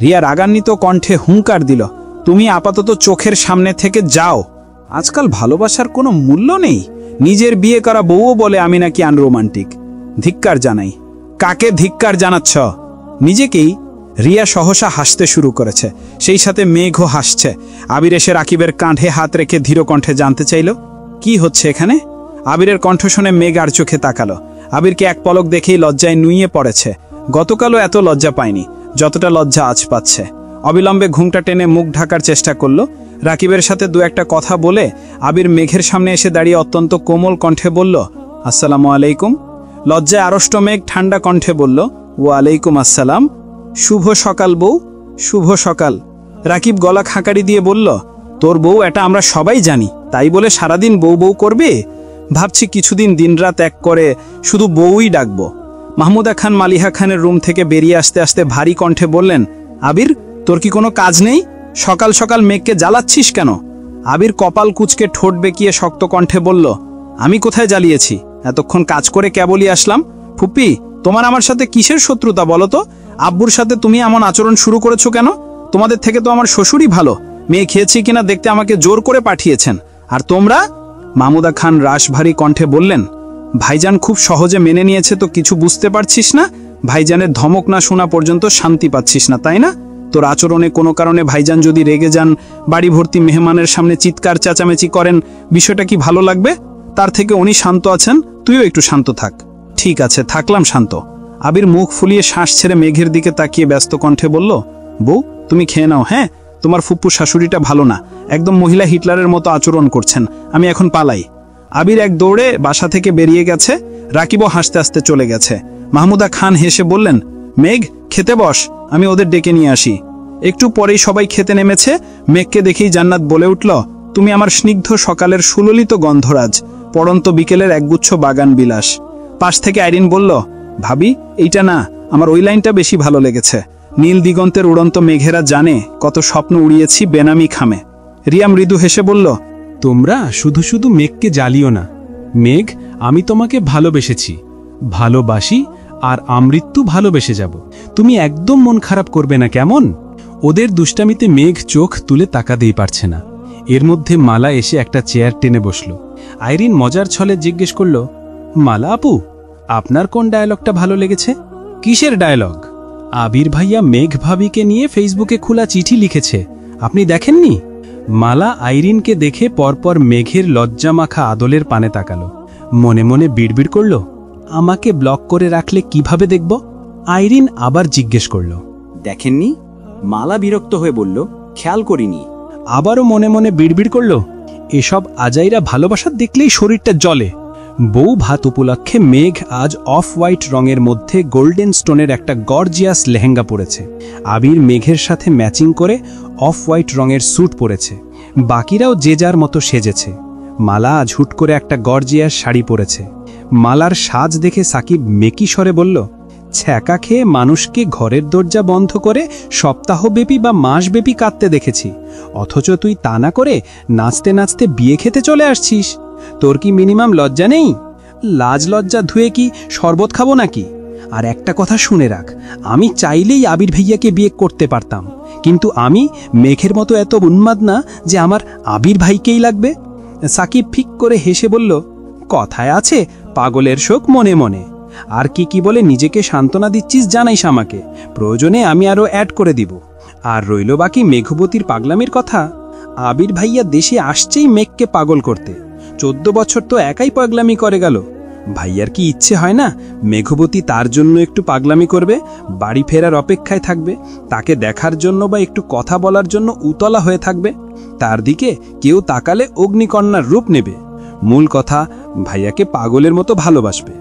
রিয়া রাগান্বিত কণ্ঠে হুঙ্কার দিল, তুমি আপাতত চোখের সামনে থেকে যাও। আজকাল ভালোবাসার কোনো মূল্য নেই। নিজের বিয়ে করা বউও বলে আমি নাকি আনরোমান্টিক। ধিক্কার জানাই। কাকে ধিক্কার জানাচ্ছ? নিজেকেই। রিয়া সহসা হাসতে শুরু করেছে, সেই সাথে মেঘও হাসছে। আবির এসে রাকিবের কাঁধে হাত রেখে ধীর কণ্ঠে জানতে চাইল, কি হচ্ছে এখানে? আবিরের কণ্ঠ শুনে মেঘ আর চোখে তাকালো। আবিরকে এক পলক দেখেই লজ্জায় নুইয়ে পড়েছে। গতকালও এত লজ্জা পায়নি যতটা লজ্জা আজ পাচ্ছে। অবিলম্বে ঘুমটা টেনে মুখ ঢাকার চেষ্টা করল। রাকিবের সাথে দু একটা কথা বলে আবির মেঘের সামনে এসে দাঁড়িয়ে অত্যন্ত কোমল কণ্ঠে বলল, আসসালামু আলাইকুম। লজ্জায় আড়ষ্ট মেঘ ঠান্ডা কণ্ঠে বলল, ওয়ালাইকুম আসসালাম। শুভ সকাল বউ। শুভ সকাল। রাকিব গলা খাঁকারি দিয়ে বলল, তোর বউ এটা আমরা সবাই জানি, তাই বলে সারাদিন বউ বউ করবে? ভাবছি কিছুদিন দিনরাত এক করে শুধু বউই ডাকবো। মাহমুদা খান মালিহা খানের রুম থেকে বেরিয়ে আসতে আসতে ভারী কণ্ঠে বললেন, আবির, তোর কি কোনো কাজ নেই? সকাল সকাল মেঘকে জ্বালাচ্ছিস কেন? আবির কপাল কুঁচকে ঠোঁট বেঁকিয়ে শক্ত কণ্ঠে বলল, আমি কোথায় জ্বালিয়েছি? এতক্ষণ কাজ করে কেবলই আসলাম। ফুপ্পি, তোমার আমার সাথে কিসের শত্রুতা বলো তো? আব্বুর সাথে তুমি এমন আচরণ শুরু করেছো কেন? তোমাদের থেকে তো আমার শ্বশুরই ভালো। মেয়ে খেয়েছি কিনা দেখতে আমাকে জোর করে পাঠিয়েছেন, আর তোমরা? মাহমুদা খান রাশভারী কণ্ঠে বললেন, ভাইজান খুব সহজে মেনে নিয়েছে তো কিছু বুঝতে পারছিস না? ভাইজানের ধমক না শোনা পর্যন্ত শান্তি পাচ্ছিস না, তাই না? তোর আচরণে কোনো কারণে ভাইজান যদি রেগে যান, বাড়ি ভর্তি মেহমানের সামনে চিৎকার চেঁচামেচি করেন, বিষয়টা কি ভালো লাগবে? তার থেকে উনি শান্ত আছেন, তুইও একটু শান্ত থাক। ঠিক আছে, থাকলাম শান্ত। আবির মুখ ফুলিয়ে শ্বাস ছেড়ে মেঘের দিকে তাকিয়ে ব্যস্ত কণ্ঠে বলল, বউ, তুমি খেয়ে নাও। হ্যাঁ, তোমার ফুপ্পু শাশুড়িটা ভালো না, একদম মহিলা হিটলারের মতো আচরণ করছেন। আমি এখন পালাই। আবির এক দৌড়ে বাসা থেকে বেরিয়ে গেছে। রাকিবও হাসতে হাসতে চলে গেছে। মাহমুদা খান হেসে বললেন, মেঘ, খেতে বস, আমি ওদের ডেকে নিয়ে আসি। একটু পরেই সবাই খেতে নেমেছে। মেঘকে দেখেই জান্নাত বলে উঠল, তুমি আমার স্নিগ্ধ সকালের সুললিত গন্ধরাজ, পড়ন্ত বিকেলের একগুচ্ছ বাগান বিলাস। পাশ থেকে আইরিন বলল, ভাবি, এইটা না, আমার ওই লাইনটা বেশি ভালো লেগেছে। নীল দিগন্তের উড়ন্ত মেঘেরা জানে কত স্বপ্ন উড়িয়েছি বেনামি খামে। রিয়া মৃদু হেসে বলল, তোমরা শুধু শুধু মেঘকে জ্বালিও না। মেঘ, আমি তোমাকে ভালোবেসেছি, ভালোবাসি, আর আমৃত্যু ভালোবেসে যাব। তুমি একদম মন খারাপ করবে না, কেমন? ওদের দুষ্টামিতে মেঘ চোখ তুলে তাকাতেই পারছে না। এর মধ্যে মালা এসে একটা চেয়ার টেনে বসল। আইরিন মজার ছলে জিজ্ঞেস করল, মালা আপু, আপনার কোন ডায়লগটা ভালো লেগেছে? কিসের ডায়লগ? আবির ভাইয়া মেঘ ভাবিকে নিয়ে ফেসবুকে খোলা চিঠি লিখেছে, আপনি দেখেননি? মালা আইরিনকে দেখে পরপর মেঘের লজ্জামাখা আদলের পানে তাকালো। মনে মনে বিড়বিড় করল, আমাকে ব্লক করে রাখলে কিভাবে দেখব? আইরিন আবার জিজ্ঞেস করল, দেখেননি? মালা বিরক্ত হয়ে বলল, খেয়াল করিনি। আবারও মনে মনে বিড়বিড় করল, এসব আজাইরা ভালোবাসা দেখলেই শরীরটা জ্বলে। বউ ভাত উপলক্ষে মেঘ আজ অফ হোয়াইট রঙের মধ্যে গোল্ডেন স্টোনের একটা গর্জিয়াস লেহেঙ্গা পরেছে। আবির মেঘের সাথে ম্যাচিং করে অফ হোয়াইট রঙের স্যুট পরেছে। বাকিরাও যে যার মতো সেজেছে। মালা আজ হুট করে একটা গর্জিয়াস শাড়ি পরেছে। মালার সাজ দেখে সাকিব মেকি স্বরে বলল, ছ্যাঁকা খেয়ে মানুষকে ঘরের দরজা বন্ধ করে সপ্তাহব্যাপী বা মাসব্যাপী কাঁদতে দেখেছি, অথচ তুই তা না করে নাচতে নাচতে বিয়ে খেতে চলে আসছিস। তোর কি মিনিমাম লজ্জা নেই? লাজ লজ্জা ধুয়ে কি শরবত খাবো নাকি? আর একটা কথা শুনে রাখ, আমি চাইলেই আবির ভাইয়াকে বিয়ে করতে পারতাম, কিন্তু আমি মেঘের মতো এত উন্মাদ না যে আমার আবির ভাইকেই লাগবে। সাকিব ফিক করে হেসে বলল, কথায় আছে পাগলের শোক মনে মনে। আর কি বলে নিজেকে সান্ত্বনা দিচ্ছিস জানাইস আমাকে, প্রয়োজনে আমি আরও অ্যাড করে দিব। আর রইল বাকি মেঘবতীর পাগলামির কথা, আবির ভাইয়া দেশে আসছেই মেঘকে পাগল করতে। 14 বছর তো একাই পাগলামি করে গেল। ভাইয়ার কি ইচ্ছে হয় না মেঘবতী তার জন্য একটু পাগলামি করবে, বাড়ি ফেরার অপেক্ষায় থাকবে, তাকে দেখার জন্য বা একটু কথা বলার জন্য উতলা হয়ে থাকবে, তার দিকে কেউ তাকালে অগ্নিকন্যার রূপ নেবে। মূল কথা, ভাইয়াকে পাগলের মতো ভালোবাসবে।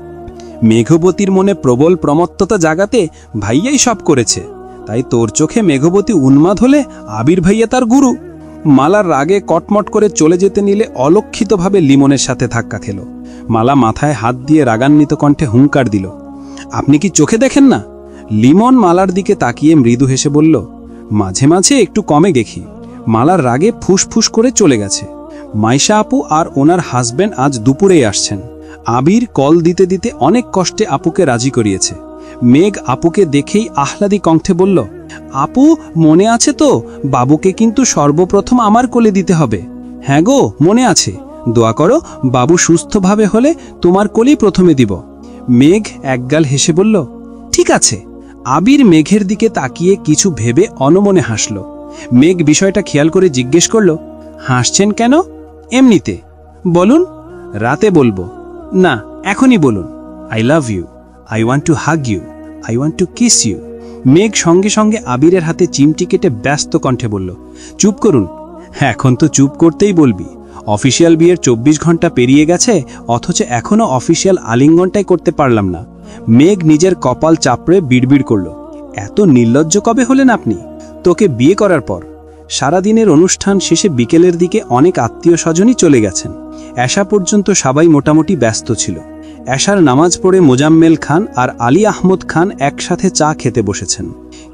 মেঘবতীর মনে প্রবল প্রমত্ততা জাগাতে ভাইয়াই সব করেছে। তাই তোর চোখে মেঘবতী উন্মাদ হলে আবির ভাইয়া তার গুরু। মালার রাগে কটমট করে চলে যেতে নিলে অলক্ষিতভাবে লিমনের সাথে ধাক্কা খেল। মালা মাথায় হাত দিয়ে রাগান্বিত কণ্ঠে হুঙ্কার দিল, আপনি কি চোখে দেখেন না? লিমন মালার দিকে তাকিয়ে মৃদু হেসে বলল, মাঝে মাঝে একটু কমে দেখি। মালার রাগে ফুসফুস করে চলে গেছে। মাইশা আপু আর ওনার হাজব্যান্ড আজ দুপুরেই আসছেন। আবির কল দিতে দিতে অনেক কষ্টে আপুকে রাজি করিয়েছে। মেঘ আপুকে দেখেই আহ্লাদি কণ্ঠে বলল, আপু মনে আছে তো, বাবুকে কিন্তু সর্বপ্রথম আমার কোলে দিতে হবে। হ্যাঁ গো, মনে আছে। দোয়া করো বাবু সুস্থভাবে হলে তোমার কোলেই প্রথমে দিব। মেঘ একগাল হেসে বলল, ঠিক আছে। আবির মেঘের দিকে তাকিয়ে কিছু ভেবে অনমনে হাসল। মেঘ বিষয়টা খেয়াল করে জিজ্ঞেস করল, হাসছেন কেন? এমনিতে। বলুন। রাতে বলবো। না, এখনই বলুন। I love you, I want to hug you, I want to kiss you. মেঘ সঙ্গে সঙ্গে আবিরের হাতে চিমটি কেটে ব্যস্ত কণ্ঠে বলল, চুপ করুন। এখন তো চুপ করতেই বলবি। অফিসিয়াল বিয়ের 24 ঘন্টা পেরিয়ে গেছে, অথচ এখনও অফিসিয়াল আলিঙ্গনটাই করতে পারলাম না। মেঘ নিজের কপাল চাপড়ে বিড়বিড় করল, এত নির্লজ্জ কবে হলেন আপনি? তোকে বিয়ে করার পর। সারাদিনের অনুষ্ঠান শেষে বিকেলের দিকে অনেক আত্মীয় স্বজনই চলে গেছেন। এশা পর্যন্ত সবাই মোটামুটি ব্যস্ত ছিল। এশার নামাজ পড়ে মোজাম্মেল খান আর আলী আহমদ খান একসাথে চা খেতে বসেছেন।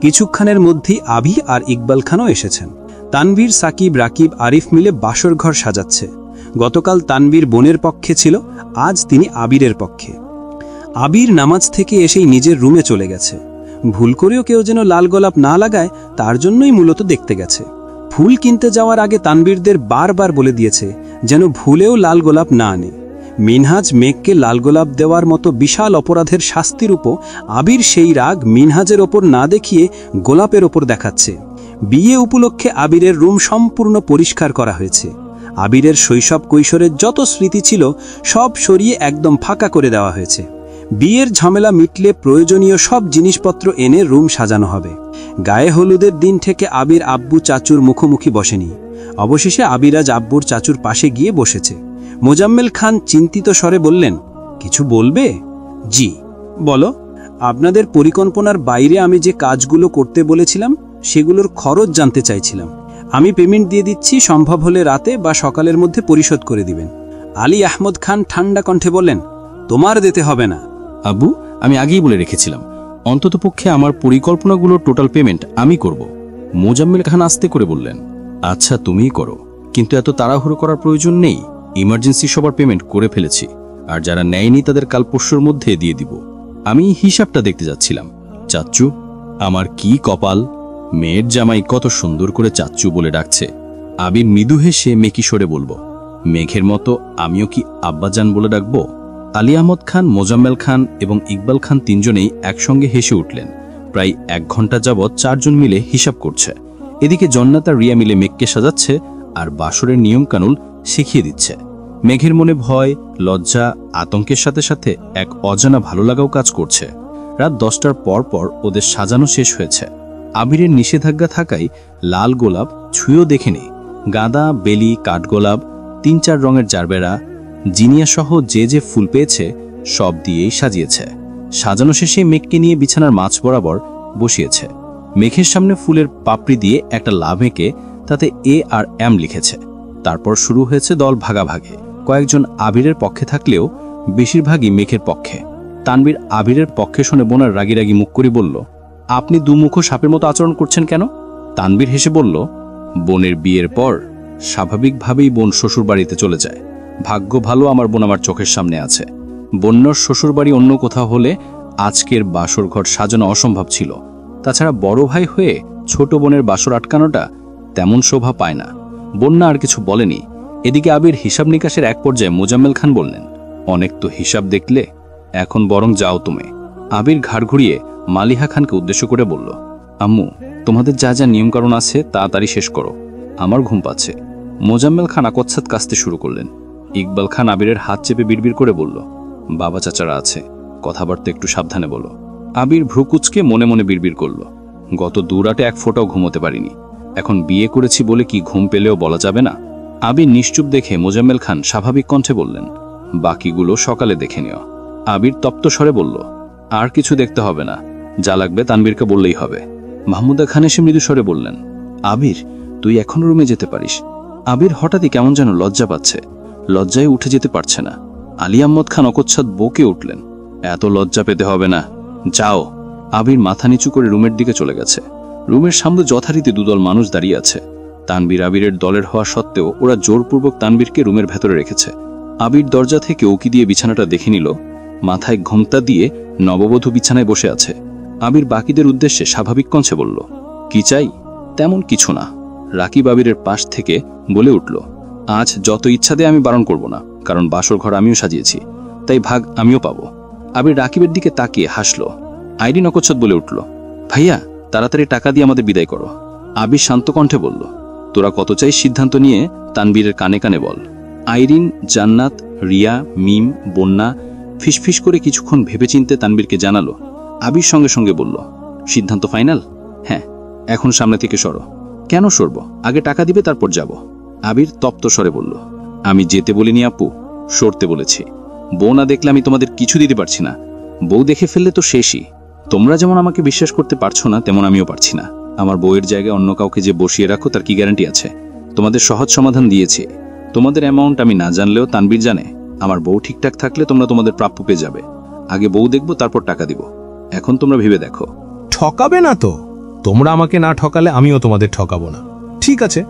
কিছুক্ষণের মধ্যেই আভি আর ইকবাল খানও এসেছেন। তানভীর, সাকিব, রাকিব, আরিফ মিলে বাসর ঘর সাজাচ্ছে। গতকাল তানভীর বোনের পক্ষে ছিল, আজ তিনি আবিরের পক্ষে। আবির নামাজ থেকে এসেই নিজের রুমে চলে গেছে। ভুল করেও কেউ যেন লাল গোলাপ না লাগায় তার জন্যই মূলত দেখতে গেছে। ফুল কিনতে যাওয়ার আগে তানভীরদের বারবার বলে দিয়েছে যেন ভুলেও লাল গোলাপ না আনে। মিনহাজ মেঘকে লাল গোলাপ দেওয়ার মতো বিশাল অপরাধের শাস্তির উপর আবির সেই রাগ মিনহাজের ওপর না দেখিয়ে গোলাপের ওপর দেখাচ্ছে। বিয়ে উপলক্ষে আবিরের রুম সম্পূর্ণ পরিষ্কার করা হয়েছে। আবিরের শৈশব কৈশোরের যত স্মৃতি ছিল সব সরিয়ে একদম ফাঁকা করে দেওয়া হয়েছে। বিয়ের ঝামেলা মিটলে প্রয়োজনীয় সব জিনিসপত্র এনে রুম সাজানো হবে। গায়ে হলুদের দিন থেকে আবির আব্বু চাচুর মুখোমুখি বসেনি। অবশেষে আবির আজ আব্বুর চাচুর পাশে গিয়ে বসেছে। মোজাম্মেল খান চিন্তিত স্বরে বললেন, কিছু বলবে? জি। বলো। আপনাদের পরিকল্পনার বাইরে আমি যে কাজগুলো করতে বলেছিলাম সেগুলোর খরচ জানতে চাইছিলাম। আমি পেমেন্ট দিয়ে দিচ্ছি, সম্ভব হলে রাতে বা সকালের মধ্যে পরিশোধ করে দিবেন। আলী আহমদ খান ঠান্ডা কণ্ঠে বললেন, তোমার দিতে হবে না। আব্বু, আমি আগেই বলে রেখেছিলাম অন্ততপক্ষে আমার পরিকল্পনাগুলোর টোটাল পেমেন্ট আমি করব। মোজাম্মেল খান আস্তে করে বললেন, আচ্ছা তুমিই করো, কিন্তু এত তাড়াহুড়ো করার প্রয়োজন নেই। ইমার্জেন্সি সবার পেমেন্ট করে ফেলেছি, আর যারা নেয়নি তাদের কাল পরশুর মধ্যে দিয়ে দিব। আমি হিসাবটা দেখতে যাচ্ছিলাম। চাচ্চু, আমার কি কপাল, মেয়ের জামাই কত সুন্দর করে চাচ্চু বলে ডাকছে। আবির মৃদু হেসে মেকিশোরে বলবো, মেঘের মতো আমিও কি আব্বাজান বলে ডাকবো? আলী আহমদ খান, মোজাম্মেল খান এবং ইকবাল খান তিনজনেই একসঙ্গে হেসে উঠলেন। প্রায় 1 ঘন্টা যাবৎ 4 জন মিলে হিসাব করছে। এদিকে জন্নাত আর রিয়া মিলে মেঘকে সাজাচ্ছে আর বাসরের নিয়মকানুন শিখিয়ে দিচ্ছে। মেঘের মনে ভয়, লজ্জা, আতঙ্কের সাথে সাথে এক অজানা ভালো লাগাও কাজ করছে। রাত 10টার পর পর ওদের সাজানো শেষ হয়েছে। আবিরের নিষেধাজ্ঞা থাকায় লাল গোলাপ ছুঁয়েও দেখেনি। গাঁদা, বেলি, কাঠগোলাপ, 3-4 রঙের জারবেরা, জিনিয়া সহ যে যে ফুল পেয়েছে সব দিয়েই সাজিয়েছে। সাজানো শেষে মেঘকে নিয়ে বিছানার মাঝ বরাবর বসিয়েছে। মেঘের সামনে ফুলের পাপড়ি দিয়ে একটা লাভ এঁকে তাতে এ আর এম লিখেছে। তারপর শুরু হয়েছে দল ভাগাভাগে। কয়েকজন আবিরের পক্ষে থাকলেও বেশিরভাগই মেঘের পক্ষে। তানভীর আবিরের পক্ষে শুনে বোনার রাগি রাগি মুখ করে বলল, আপনি দুমুখ সাপের মতো আচরণ করছেন কেন? তানভীর হেসে বলল, বোনের বিয়ের পর স্বাভাবিকভাবেই বোন শ্বশুর বাড়িতে চলে যায়। ভাগ্য ভালো আমার বোন আমার চোখের সামনে আছে। বন্যার শ্বশুরবাড়ি অন্য কোথাও হলে আজকের বাসর ঘর সাজানো অসম্ভব ছিল। তাছাড়া বড় ভাই হয়ে ছোট বোনের বাসর আটকানোটা তেমন শোভা পায় না। বন্যা আর কিছু বলেনি। এদিকে আবির হিসাব নিকাশের এক পর্যায়ে মোজাম্মেল খান বললেন, অনেক তো হিসাব দেখলে, এখন বরং যাও তুমি। আবির ঘাড় ঘুরিয়ে মালিহা খানকে উদ্দেশ্য করে বলল, আম্মু, তোমাদের যা যা নিয়মকানুন আছে তাড়াতাড়ি শেষ করো, আমার ঘুম পাচ্ছে। মোজাম্মেল খান আকচ্ছাদ কাশতে শুরু করলেন। ইকবাল খান আবিরের হাত চেপে বিড়বিড় করে বলল, বাবা চাচারা আছে, কথাবার্তা একটু সাবধানে বলো। আবির ভ্রুকুচকে মনে মনে বিড়বিড় করল, গত 2 রাতে এক ফোঁটাও ঘুমোতে পারিনি, এখন বিয়ে করেছি বলে কি ঘুম পেলেও বলা যাবে না? আবির নিশ্চুপ দেখে মোজাম্মেল খান স্বাভাবিক কণ্ঠে বললেন, বাকিগুলো সকালে দেখে নিও। আবির তপ্ত স্বরে বলল, আর কিছু দেখতে হবে না, যা লাগবে তানবীরকে বললেই হবে। মাহমুদা খান এসে মৃদু স্বরে বললেন, আবির তুই এখন রুমে যেতে পারিস। আবির হঠাৎই কেমন যেন লজ্জা পাচ্ছে, লজ্জায় উঠে যেতে পারছে না। আলী আহমদ খান অকচ্ছাদ বকে উঠলেন, এত লজ্জা পেতে হবে না, যাও। আবির মাথা নিচু করে রুমের দিকে চলে গেছে। রুমের সামনে যথারীতি 2 দল মানুষ দাঁড়িয়ে আছে। তানবীর আবিরের দলের হওয়া সত্ত্বেও ওরা জোরপূর্বক তানবীরকে রুমের ভেতরে রেখেছে। আবির দরজা থেকে উকি দিয়ে বিছানাটা দেখে নিল। মাথায় ঘোমটা দিয়ে নববধূ বিছানায় বসে আছে। আবির বাকিদের উদ্দেশ্যে স্বাভাবিক কণ্ঠে বলল, কি চাই? তেমন কিছু না। রাকিব আবিরের পাশ থেকে বলে উঠল, আজ যত ইচ্ছা দিয়ে আমি বারণ করব না, কারণ বাসর ঘর আমিও সাজিয়েছি, তাই ভাগ আমিও পাবো। আবির রাকিবের দিকে তাকিয়ে হাসল। আইরিন অকচ্ছদ বলে উঠল, ভাইয়া তাড়াতাড়ি টাকা দিয়ে আমাদের বিদায় করো। আবির শান্ত কণ্ঠে বলল, তোরা কত চাই সিদ্ধান্ত নিয়ে তানবীরের কানে কানে বল। আইরিন, জান্নাত, রিয়া, মিম, বন্যা ফিসফিস করে কিছুক্ষণ ভেবেচিন্তে তানবীরকে জানালো। আবির সঙ্গে সঙ্গে বলল, সিদ্ধান্ত ফাইনাল? হ্যাঁ। এখন সামনে থেকে সরো। কেন সরব? আগে টাকা দিবে তারপর যাব। আবির তপ্ত স্বরে বলল, আমি যেতে বলিনি আপু, সরতে বলেছি। বউ না দেখলে আমি তোমাদের কিছু দিতে পারছি না, বউ দেখে ফেললে তো শেষই। তোমরা যেমন আমাকে বিশ্বাস করতে পারছো না, তেমন আমিও পারছি না। আমার বউয়ের জায়গায় অন্য কাউকে যে বসিয়ে রাখো তার কি গ্যারান্টি আছে? তোমাদের সহজ সমাধান দিয়েছি। তোমাদের অ্যামাউন্ট আমি না জানলেও তানবীর জানে। আমার বউ ঠিকঠাক থাকলে তোমরা তোমাদের প্রাপ্য পেয়ে যাবে। আগে বউ দেখবো, তারপর টাকা দিব। এখন তোমরা ভেবে দেখো। ঠকাবে না তো? তোমরা আমাকে না ঠকালে আমিও তোমাদের ঠকাবো না। ঠিক আছে।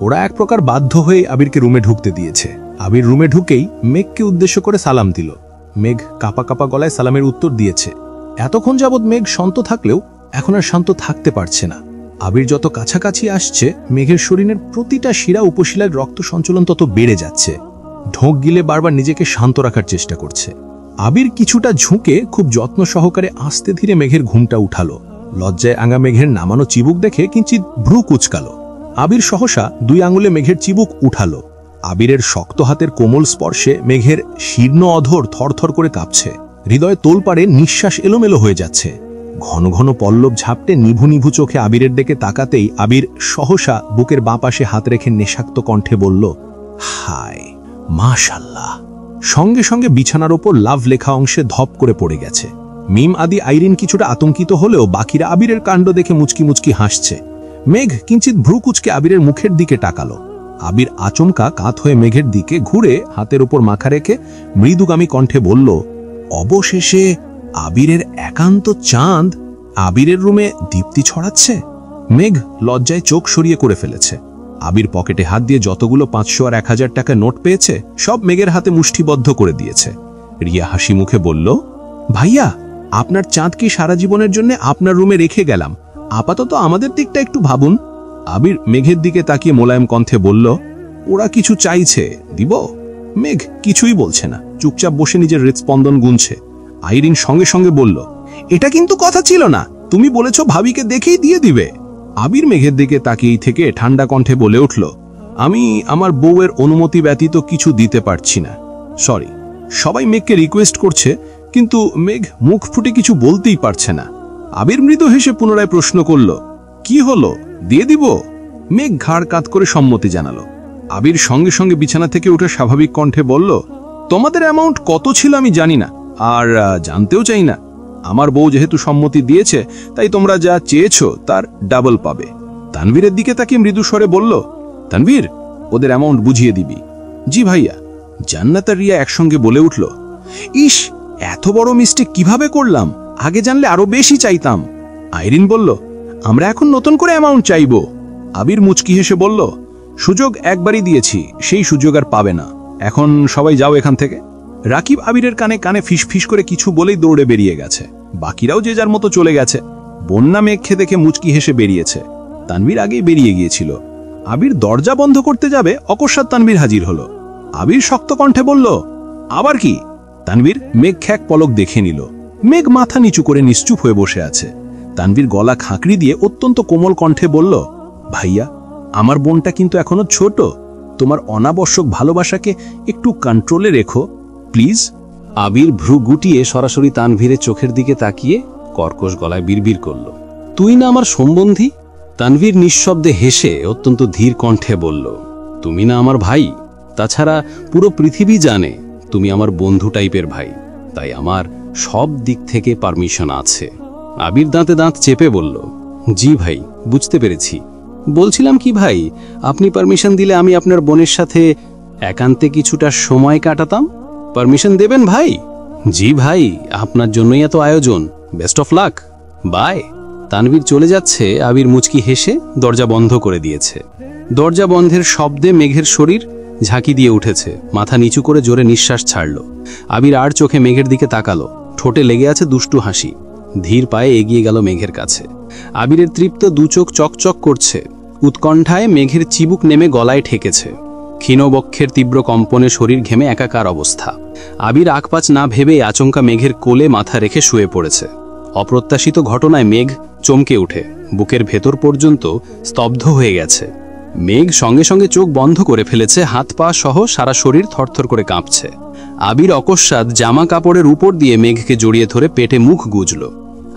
ওরা এক প্রকার বাধ্য হয়ে আবিরকে রুমে ঢুকতে দিয়েছে। আবির রুমে ঢুকেই মেঘকে উদ্দেশ্য করে সালাম দিল। মেঘ কাপা কাপা গলায় সালামের উত্তর দিয়েছে। এতক্ষণ যাবৎ মেঘ শান্ত থাকলেও এখন আর শান্ত থাকতে পারছে না। আবির যত কাছাকাছি আসছে, মেঘের শরীরের প্রতিটা শিরা উপশিলার রক্ত সঞ্চালন তত বেড়ে যাচ্ছে। ঢোক গিলে বারবার নিজেকে শান্ত রাখার চেষ্টা করছে। আবির কিছুটা ঝুঁকে খুব যত্ন সহকারে আস্তে ধীরে মেঘের ঘুমটা উঠালো। লজ্জায় আঙা মেঘের নামানো চিবুক দেখে কিঞ্চিত ভ্রু কুচকালো। আবির সহসা 2 আঙুলে মেঘের চিবুক উঠালো। আবিরের শক্ত হাতের কোমল স্পর্শে মেঘের শীর্ণ অধর থরথর করে কাঁপছে। হৃদয়ে তোলপাড়ে নিঃশ্বাস এলোমেলো হয়ে যাচ্ছে। ঘন ঘন পল্লব ঝাপটে নিভু নিভু চোখে আবিরের দিকে তাকাতেই আবির সহসা বুকের বাঁ পাশে হাত রেখে নেশাক্ত কণ্ঠে বলল, হায় মাশাল্লাহ। সঙ্গে সঙ্গে বিছানার ওপর লাভ লেখা অংশে ধপ করে পড়ে গেছে। মিম আদি আইরিন কিছুটা আতঙ্কিত হলেও বাকিরা আবিরের কাণ্ড দেখে মুচকি মুচকি হাসছে। মেঘ কিঞ্চিত ভ্রু কুচকে আবিরের মুখের দিকে তাকালো। আবির আচমকা কাত হয়ে মেঘের দিকে ঘুরে হাতের উপর মাথা রেখে মৃদুগামী কণ্ঠে বলল, অবশেষে আবিরের একান্ত চাঁদ আবিরের রুমে দীপ্তি ছড়াচ্ছে। মেঘ লজ্জায় চোখ সরিয়ে করে ফেলেছে। আবির পকেটে হাত দিয়ে যতগুলো 500 আর 1000 টাকা নোট পেয়েছে সব মেঘের হাতে মুষ্টিবদ্ধ করে দিয়েছে। রিয়া হাসি মুখে বলল, ভাইয়া আপনার চাঁদ কি সারা জীবনের জন্য আপনার রুমে রেখে গেলাম, আপাতত আমাদের দিকটা একটু ভাবুন। আবির মেঘের দিকে তাকিয়ে মোলায়েম কণ্ঠে বলল, ওরা কিছু চাইছে, দিব? মেঘ কিছুই বলছে না, চুপচাপ বসে নিজের হৃদস্পন্দন গুনছে। আইরিন সঙ্গে সঙ্গে বলল, এটা কিন্তু কথা ছিল না, তুমি বলেছ ভাবিকে দেখেই দিয়ে দিবে। আবির মেঘের দিকে তাকিয়েই থেকে ঠান্ডা কণ্ঠে বলে উঠল, আমি আমার বউয়ের অনুমতি ব্যতীত কিছু দিতে পারছি না, সরি। সবাই মেঘকে রিকোয়েস্ট করছে, কিন্তু মেঘ মুখ ফুটে কিছু বলতেই পারছে না। আবির মৃদু হেসে পুনরায় প্রশ্ন করল, কি হলো, দিয়ে দিব? মেঘ ঘাড় কাত করে সম্মতি জানালো। আবির সঙ্গে সঙ্গে বিছানা থেকে উঠে স্বাভাবিক কণ্ঠে বলল, তোমাদের অ্যামাউন্ট কত ছিল আমি জানি না, আর জানতেও চাই না। আমার বউ যেহেতু সম্মতি দিয়েছে, তাই তোমরা যা চেয়েছো তার ডাবল পাবে। তানভীরের দিকে তাকিয়ে মৃদু স্বরে বলল, তানভীর ওদের অ্যামাউন্ট বুঝিয়ে দিবি? জি ভাইয়া। জান্নাত আর রিয়া একসঙ্গে বলে উঠল, ইস, এত বড় মিস্টেক কিভাবে করলাম, আগে জানলে আরো বেশি চাইতাম। আইরিন বলল, আমরা এখন নতুন করে অ্যামাউন্ট চাইব। আবির মুচকি হেসে বলল, সুযোগ একবারই দিয়েছি, সেই সুযোগ আর পাবে না, এখন সবাই যাও এখান থেকে। রাকিব আবিরের কানে কানে ফিসফিস করে কিছু বলেই দৌড়ে বেরিয়ে গেছে। বাকিরাও যে যার মতো চলে গেছে। বন্যা মেঘকে দেখে মুচকি হেসে বেরিয়েছে। তানভীর আগেই বেরিয়ে গিয়েছিল। আবির দরজা বন্ধ করতে যাবে, অকস্মাৎ তানভীর হাজির হলো। আবির শক্ত কণ্ঠে বলল, আবার কি? তানভীর মেঘ খ্যাক পলক দেখে নিল। মেঘ মাথা নিচু করে নিশ্চুপ হয়ে বসে আছে। তানভীর গলা খাঁকড়ি দিয়ে অত্যন্ত কোমল কণ্ঠে বলল, ভাইয়া আমার বোনটা কিন্তু এখনো ছোট, তোমার অনাবশ্যক ভালোবাসাকে একটু কন্ট্রোলে রেখো প্লিজ। আবির ভ্রু গুটিয়ে সরাসরি তানভীরের চোখের দিকে তাকিয়ে কর্কশ গলায় বিড়বিড় করল, তুই না আমার সম্বন্ধী? তানভীর নিঃশব্দে হেসে অত্যন্ত ধীর কণ্ঠে বলল, তুমি না আমার ভাই? তাছাড়া পুরো পৃথিবী জানে তুমি আমার বন্ধু টাইপের ভাই, তাই আমার সব দিক থেকে পারমিশন আছে। আবির দাঁতে দাঁত চেপে বলল, জি ভাই, বুঝতে পেরেছি। বলছিলাম কি ভাই, আপনি পারমিশন দিলে আমি আপনার বোনের সাথে একান্তে কিছুটা সময় কাটাতাম। পারমিশন দেবেন ভাই? জি ভাই, আপনার জন্যই এত আয়োজন। Best of luck, bye. Tanvir চলে যাচ্ছে। আবির মুচকি হেসে দরজা বন্ধ করে দিয়েছে। দরজা বন্ধের শব্দে মেঘের শরীর ঝাঁকি দিয়ে উঠেছে, মাথা নিচু করে জোরে নিঃশ্বাস ছাড়ল। আবির আর চোখে মেঘের দিকে তাকালো, ঠোঁটে লেগে আছে দুষ্টু হাসি। ধীর পায়ে এগিয়ে গেল মেঘের কাছে। আবিরের তৃপ্ত দুচোখ চকচক করছে। উৎকণ্ঠায় মেঘের চিবুক নেমে গলায় ঠেকেছে। ক্ষীণবক্ষের তীব্র কম্পনে শরীর ঘেমে একাকার অবস্থা। আবির আকপাচ না ভেবে আচমকা মেঘের কোলে মাথা রেখে শুয়ে পড়েছে। অপ্রত্যাশিত ঘটনায় মেঘ চমকে উঠে বুকের ভেতর পর্যন্ত স্তব্ধ হয়ে গেছে। মেঘ সঙ্গে সঙ্গে চোখ বন্ধ করে ফেলেছে, হাত পা সহ সারা শরীর থরথর করে কাঁপছে। আবির অকস্মাৎ জামা কাপড়ের উপর দিয়ে মেঘকে জড়িয়ে ধরে পেটে মুখ গুজল।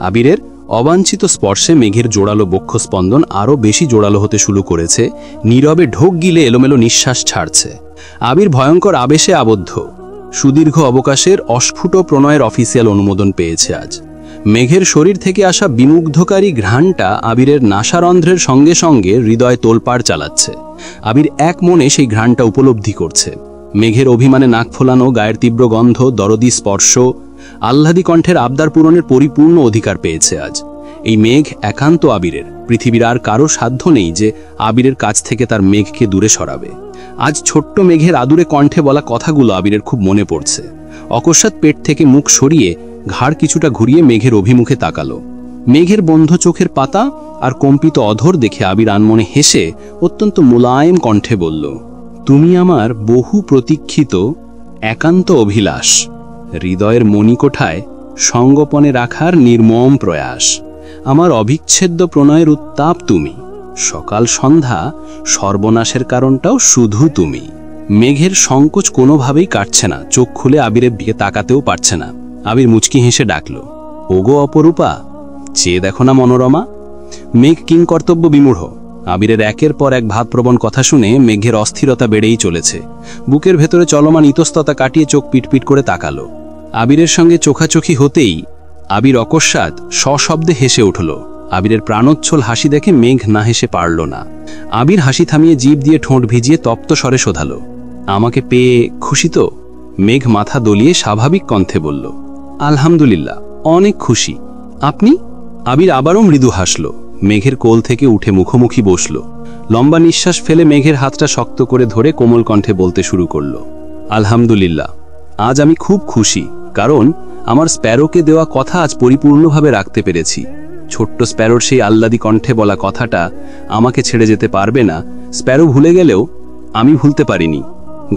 আবিরের অবাঞ্ছিত স্পর্শে মেঘের জোড়ালো বক্ষস্পন্দন আরও বেশি জোড়ালো হতে শুরু করেছে। নীরবে ঢোক গিলে এলোমেলো নিঃশ্বাস ছাড়ছে। আবির ভয়ঙ্কর আবেশে আবদ্ধ। সুদীর্ঘ অবকাশের অস্ফুট প্রণয়ের অফিসিয়াল অনুমোদন পেয়েছে আজ। মেঘের শরীর থেকে আসা বিমুগ্ধকারী ঘ্রাণটা আবিরের নাসারন্ধ্রের সঙ্গে সঙ্গে হৃদয় তোলপাড় চালাচ্ছে। আবির এক মনে সেই ঘ্রাণটা উপলব্ধি করছে। মেঘের অভিমানে নাক ফোলানো গায়ের তীব্র গন্ধ, দরদি স্পর্শ, আহ্লাদী কণ্ঠের আবদার পূরণের পরিপূর্ণ অধিকার পেয়েছে আজ। এই মেঘ একান্ত আবিরের। পৃথিবীর আর কারো সাধ্য নেই যে আবিরের কাছ থেকে তার মেঘকে দূরে সরাবে। আজ ছোট্ট মেঘের আদুরে কণ্ঠে বলা কথাগুলো আবিরের খুব মনে পড়ছে। অকস্মাৎ পেট থেকে মুখ সরিয়ে ঘাড় কিছুটা ঘুরিয়ে মেঘের অভিমুখে তাকালো। মেঘের বন্ধ চোখের পাতা আর কম্পিত অধর দেখে আবির আনমনে হেসে অত্যন্ত মোলায়েম কণ্ঠে বলল, তুমি আমার বহু প্রতীক্ষিত একান্ত অভিলাষ, হৃদয়ের মণিকোঠায় সঙ্গোপনে রাখার নির্মম প্রয়াস। আমার অবিচ্ছেদ্য প্রণয়ের উত্তাপ তুমি, সকাল সন্ধ্যা সর্বনাশের কারণটাও শুধু তুমি। মেঘের সংকোচ কোনোভাবেই কাটছে না, চোখ খুলে আবিরের দিকে তাকাতেও পারছে না। আবির মুচকি হেসে ডাকল, ওগো অপরূপা, চেয়ে দেখো না মনোরমা। মেঘ কিংকর্তব্য বিমূঢ়। আবিরের একের পর এক ভাবপ্রবণ কথা শুনে মেঘের অস্থিরতা বেড়েই চলেছে। বুকের ভেতরে চলমান ইতস্ততা কাটিয়ে চোখ পিটপিট করে তাকালো। আবিরের সঙ্গে চোখাচোখি হতেই আবির অকস্মাৎ সশব্দে হেসে উঠল। আবিরের প্রাণোচ্ছল হাসি দেখে মেঘ না হেসে পারল না। আবির হাসি থামিয়ে জিভ দিয়ে ঠোঁট ভিজিয়ে তপ্ত স্বরে শোধালো, আমাকে পেয়ে খুশি তো? মেঘ মাথা দলিয়ে স্বাভাবিক কণ্ঠে বলল, আলহামদুলিল্লাহ, অনেক খুশি। আপনি? আবির আবারও মৃদু হাসল। মেঘের কোল থেকে উঠে মুখোমুখি বসল। লম্বা নিঃশ্বাস ফেলে মেঘের হাতটা শক্ত করে ধরে কোমল কণ্ঠে বলতে শুরু করল, আলহামদুলিল্লাহ, আজ আমি খুব খুশি, কারণ আমার স্প্যারোকে দেওয়া কথা আজ পরিপূর্ণভাবে রাখতে পেরেছি। ছোট্ট স্প্যারোর সেই আহ্লাদী কণ্ঠে বলা কথাটা আমাকে ছেড়ে যেতে পারবে না। স্প্যারো ভুলে গেলেও আমি ভুলতে পারিনি।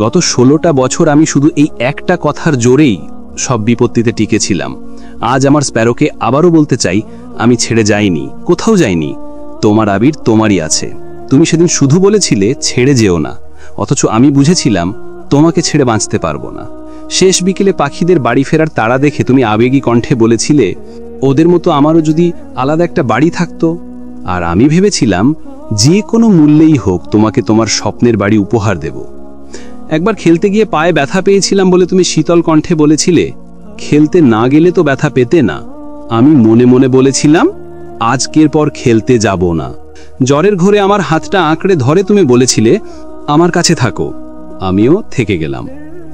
গত 16টা বছর আমি শুধু এই একটা কথার জোরেই সব বিপত্তিতে টিকেছিলাম। আজ আমার স্প্যারোকে আবারও বলতে চাই, আমি ছেড়ে যাইনি, কোথাও যাইনি। তোমার আবির তোমারই আছে। তুমি সেদিন শুধু বলেছিলে ছেড়ে যেও না, অথচ আমি বুঝেছিলাম তোমাকে ছেড়ে বাঁচতে পারবো না। শেষ বিকেলে পাখিদের বাড়ি ফেরার তাড়া দেখে তুমি আবেগী কণ্ঠে বলেছিলে, ওদের মতো আমারও যদি আলাদা একটা বাড়ি থাকতো। আর আমি ভেবেছিলাম যে কোনো মূল্যেই হোক তোমাকে তোমার স্বপ্নের বাড়ি উপহার দেব। একবার খেলতে গিয়ে পায়ে ব্যথা পেয়েছিলাম বলে তুমি শীতল কণ্ঠে বলেছিলে, খেলতে না গেলে তো ব্যথা পেতে না। আমি মনে মনে বলেছিলাম, আজকের পর খেলতে যাব না। জ্বরের ঘোরে আমার হাতটা আঁকড়ে ধরে তুমি বলেছিলে, আমার কাছে থাকো। আমিও থেকে গেলাম।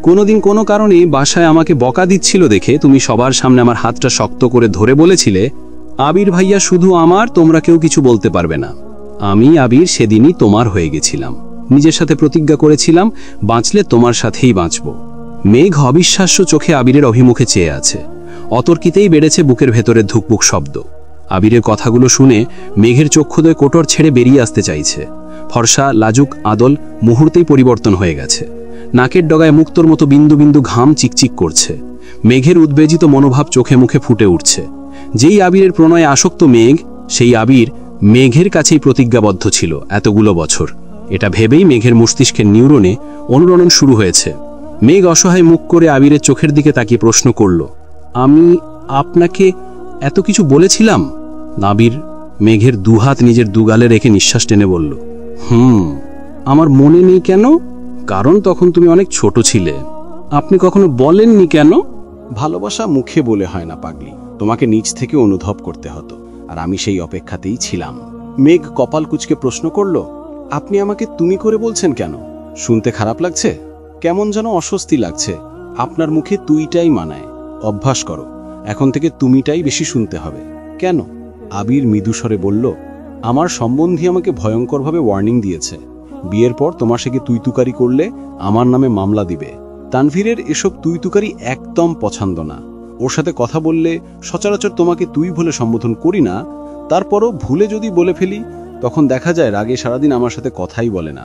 কোনোদিন কোনো কারণে বাসায় আমাকে বকা দিচ্ছিল দেখে তুমি সবার সামনে আমার হাতটা শক্ত করে ধরে বলেছিলে, আবির ভাইয়া শুধু আমার, তোমরা কেউ কিছু বলতে পারবে না। আমি আবির সেদিনই তোমার হয়ে গেছিলাম। নিজের সাথে প্রতিজ্ঞা করেছিলাম, বাঁচলে তোমার সাথেই বাঁচব। মেঘ অবিশ্বাস্য চোখে আবিরের অভিমুখে চেয়ে আছে। অতর্কিতেই বেড়েছে বুকের ভেতরে ধুকপুক শব্দ। আবিরের কথাগুলো শুনে মেঘের চক্ষুদয় কোটর ছেড়ে বেরিয়ে আসতে চাইছে। ফর্সা লাজুক আদল মুহূর্তেই পরিবর্তন হয়ে গেছে। নাকের ডগায় মুক্তোর মতো বিন্দু বিন্দু ঘাম চিকচিক করছে। মেঘের উদ্বেজিত মনোভাব চোখে মুখে ফুটে উঠছে। যেই আবিরের প্রণয়ে আসক্ত মেঘ, সেই আবির মেঘের কাছেই প্রতিজ্ঞাবদ্ধ ছিল এতগুলো বছর। এটা ভেবেই মেঘের মস্তিষ্কের নিউরনে অনুরণন শুরু হয়েছে। মেঘ অসহায় মুখ করে আবিরের চোখের দিকে তাকিয়ে প্রশ্ন করল, আমি আপনাকে এত কিছু বলেছিলাম? আবির মেঘের দুহাত নিজের দুগালে রেখে নিঃশ্বাস টেনে বলল, আমার মনে নেই কেন? কারণ তখন তুমি অনেক ছোট ছিলে। আপনি কখনো বলেননি কেন? ভালোবাসা মুখে বলে হয় না পাগলি, তোমাকে নিজ থেকে অনুভব করতে হতো, আর আমি সেই অপেক্ষাতেই ছিলাম। মেঘ কপাল কুঁচকে প্রশ্ন করল, আপনি আমাকে তুমি করে বলছেন কেন? শুনতে খারাপ লাগছে? কেমন যেন অস্বস্তি লাগছে। আপনার মুখে তুইটাই মানায়। অভ্যাস করো, এখন থেকে তুমিটাই বেশি শুনতে হবে। কেন? আবির মৃদুস্বরে বলল, আমার সম্বন্ধী আমাকে ভয়ঙ্করভাবে ওয়ার্নিং দিয়েছে। বিয়ের পর তোমার সাথে তুইতুকারি করলে আমার নামে মামলা দিবে। তানভীরের এসব তুইতুকারি একদম পছন্দ না। ওর সাথে কথা বললে সচরাচর তোমাকে তুই বলে সম্বোধন করি না, তারপরও ভুলে যদি বলে ফেলি তখন দেখা যায় রাগে সারাদিন আমার সাথে কথাই বলে না।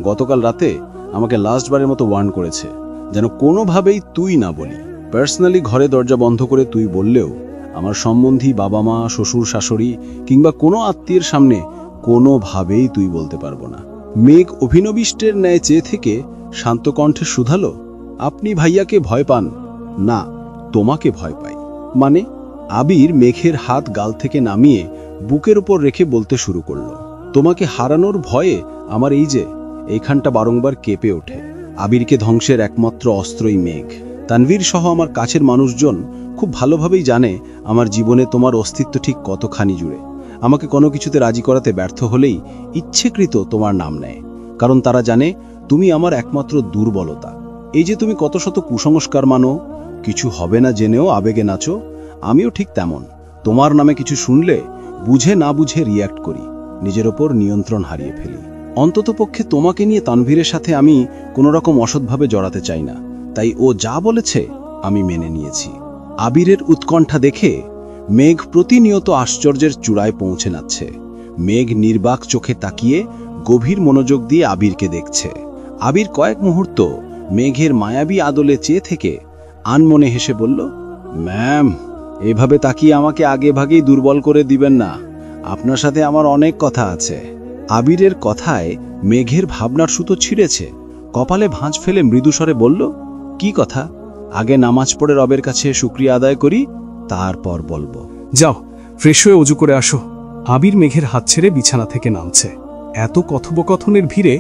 গতকাল রাতে আমাকে লাস্টবারের মতো ওয়ার্ন করেছে যেন কোনোভাবেই তুই না বলি। পার্সোনালি ঘরে দরজা বন্ধ করে তুই বললেও আমার সম্বন্ধী বাবা মা, শ্বশুর শাশুড়ি কিংবা কোনো আত্মীয়ের সামনে কোনোভাবেই তুই বলতে পারবো না। মেঘ অভিনবিষ্টের ন্যায় চেয়ে থেকে শান্ত কণ্ঠে শুধালো, আপনি ভাইয়াকে ভয় পান? না, তোমাকে ভয় পাই। মানে? আবির মেঘের হাত গাল থেকে নামিয়ে বুকের উপর রেখে বলতে শুরু করল, তোমাকে হারানোর ভয়ে আমার এইখানটা বারংবার কেঁপে ওঠে। আবিরকে ধ্বংসের একমাত্র অস্ত্রই মেঘ। তানভীর সহ আমার কাছের মানুষজন খুব ভালোভাবেই জানে আমার জীবনে তোমার অস্তিত্ব ঠিক কতখানি জুড়ে। আমাকে কোনো কিছুতে রাজি করাতে ব্যর্থ হলেই ইচ্ছেকৃত তোমার নাম নেয়, কারণ তারা জানে তুমি আমার একমাত্র দুর্বলতা। এই যে তুমি কত শত কুসংস্কার মানো, কিছু হবে না জেনেও আবেগে নাচো, আমিও ঠিক তেমন। তোমার নামে কিছু শুনলে বুঝে না বুঝে রিয়্যাক্ট করি, নিজের ওপর নিয়ন্ত্রণ হারিয়ে ফেলি। অন্ততপক্ষে তোমাকে নিয়ে তানভীরের সাথে আমি কোনো রকম অসৎভাবে জড়াতে চাই না, তাই ও যা বলেছে আমি মেনে নিয়েছি। আবিরের উৎকণ্ঠা দেখে মেঘ প্রতিনিয়ত আশ্চর্যের চূড়ায় পৌঁছে যাচ্ছে। মেঘ নির্বাক চোখে তাকিয়ে গভীর মনোযোগ দিয়ে আবিরকে দেখছে। আবির কয়েক মুহূর্ত মেঘের মায়াবী আদলে চেয়ে থেকে আনমনে হেসে বলল, ম্যাম, এভাবে তাকিয়ে আমাকে আগে ভাগেই দুর্বল করে দিবেন না, আপনার সাথে আমার অনেক কথা আছে। আবিরের কথায় মেঘের ভাবনার সুতো ছিঁড়েছে। কপালে ভাঁজ ফেলে মৃদুস্বরে বলল, কি কথা? আগে নামাজ পড়ে রবের কাছে শুকরিয়া আদায় করি, তারপর বলবো। যাও, ফ্রেশ হয়ে অজু করে আসো। আবির মেঘের হাত ছেড়ে বিছানা থেকে নামছে। এত কথোপকথনের ভিড়ে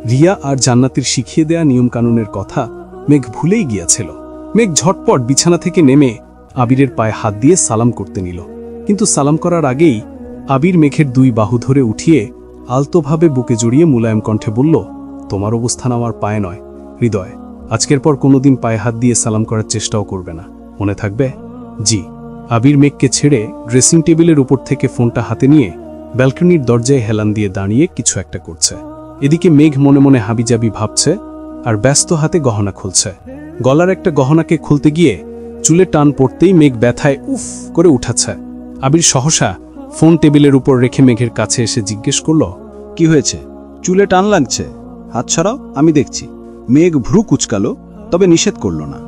রিয়া আর জান্নাতের শিখিয়ে দেয়া নিয়মকানুনের কথা মেঘ ভুলেই গিয়েছিল। মেঘ ঝটপট বিছানা থেকে নেমে আবিরের পায়ে হাত দিয়ে সালাম করতে নিল, কিন্তু সালাম করার আগেই আবির মেঘের দুই বাহু ধরে উঠিয়ে আলতোভাবে বুকে জড়িয়ে মুলায়ম কণ্ঠে বলল, তোমার অবস্থান আমার পায়ে নয়, হৃদয়। আজকের পর কোনোদিন পায়ে হাত দিয়ে সালাম করার চেষ্টাও করবে না, মনে থাকবে? জি। আবির মেঘকে ছেড়ে ড্রেসিং টেবিলের উপর থেকে ফোনটা হাতে নিয়ে ব্যালকনির দরজায় হেলান দিয়ে দাঁড়িয়ে কিছু একটা করছে। এদিকে মেঘ মনে মনে হাবিজাবি ভাবছে আর ব্যস্ত হাতে গহনা খুলছে। গলার একটা গহনাকে খুলতে গিয়ে চুলে টান পড়তেই মেঘ ব্যথায় উফ করে উঠাচ্ছে। আবির সহসা ফোন টেবিলের উপর রেখে মেঘের কাছে এসে জিজ্ঞেস করল, কি হয়েছে? চুলে টান লাগছে, হাত ছাড়াও, আমি দেখছি। মেঘ ভ্রু কুচকালো, তবে নিষেধ করল না।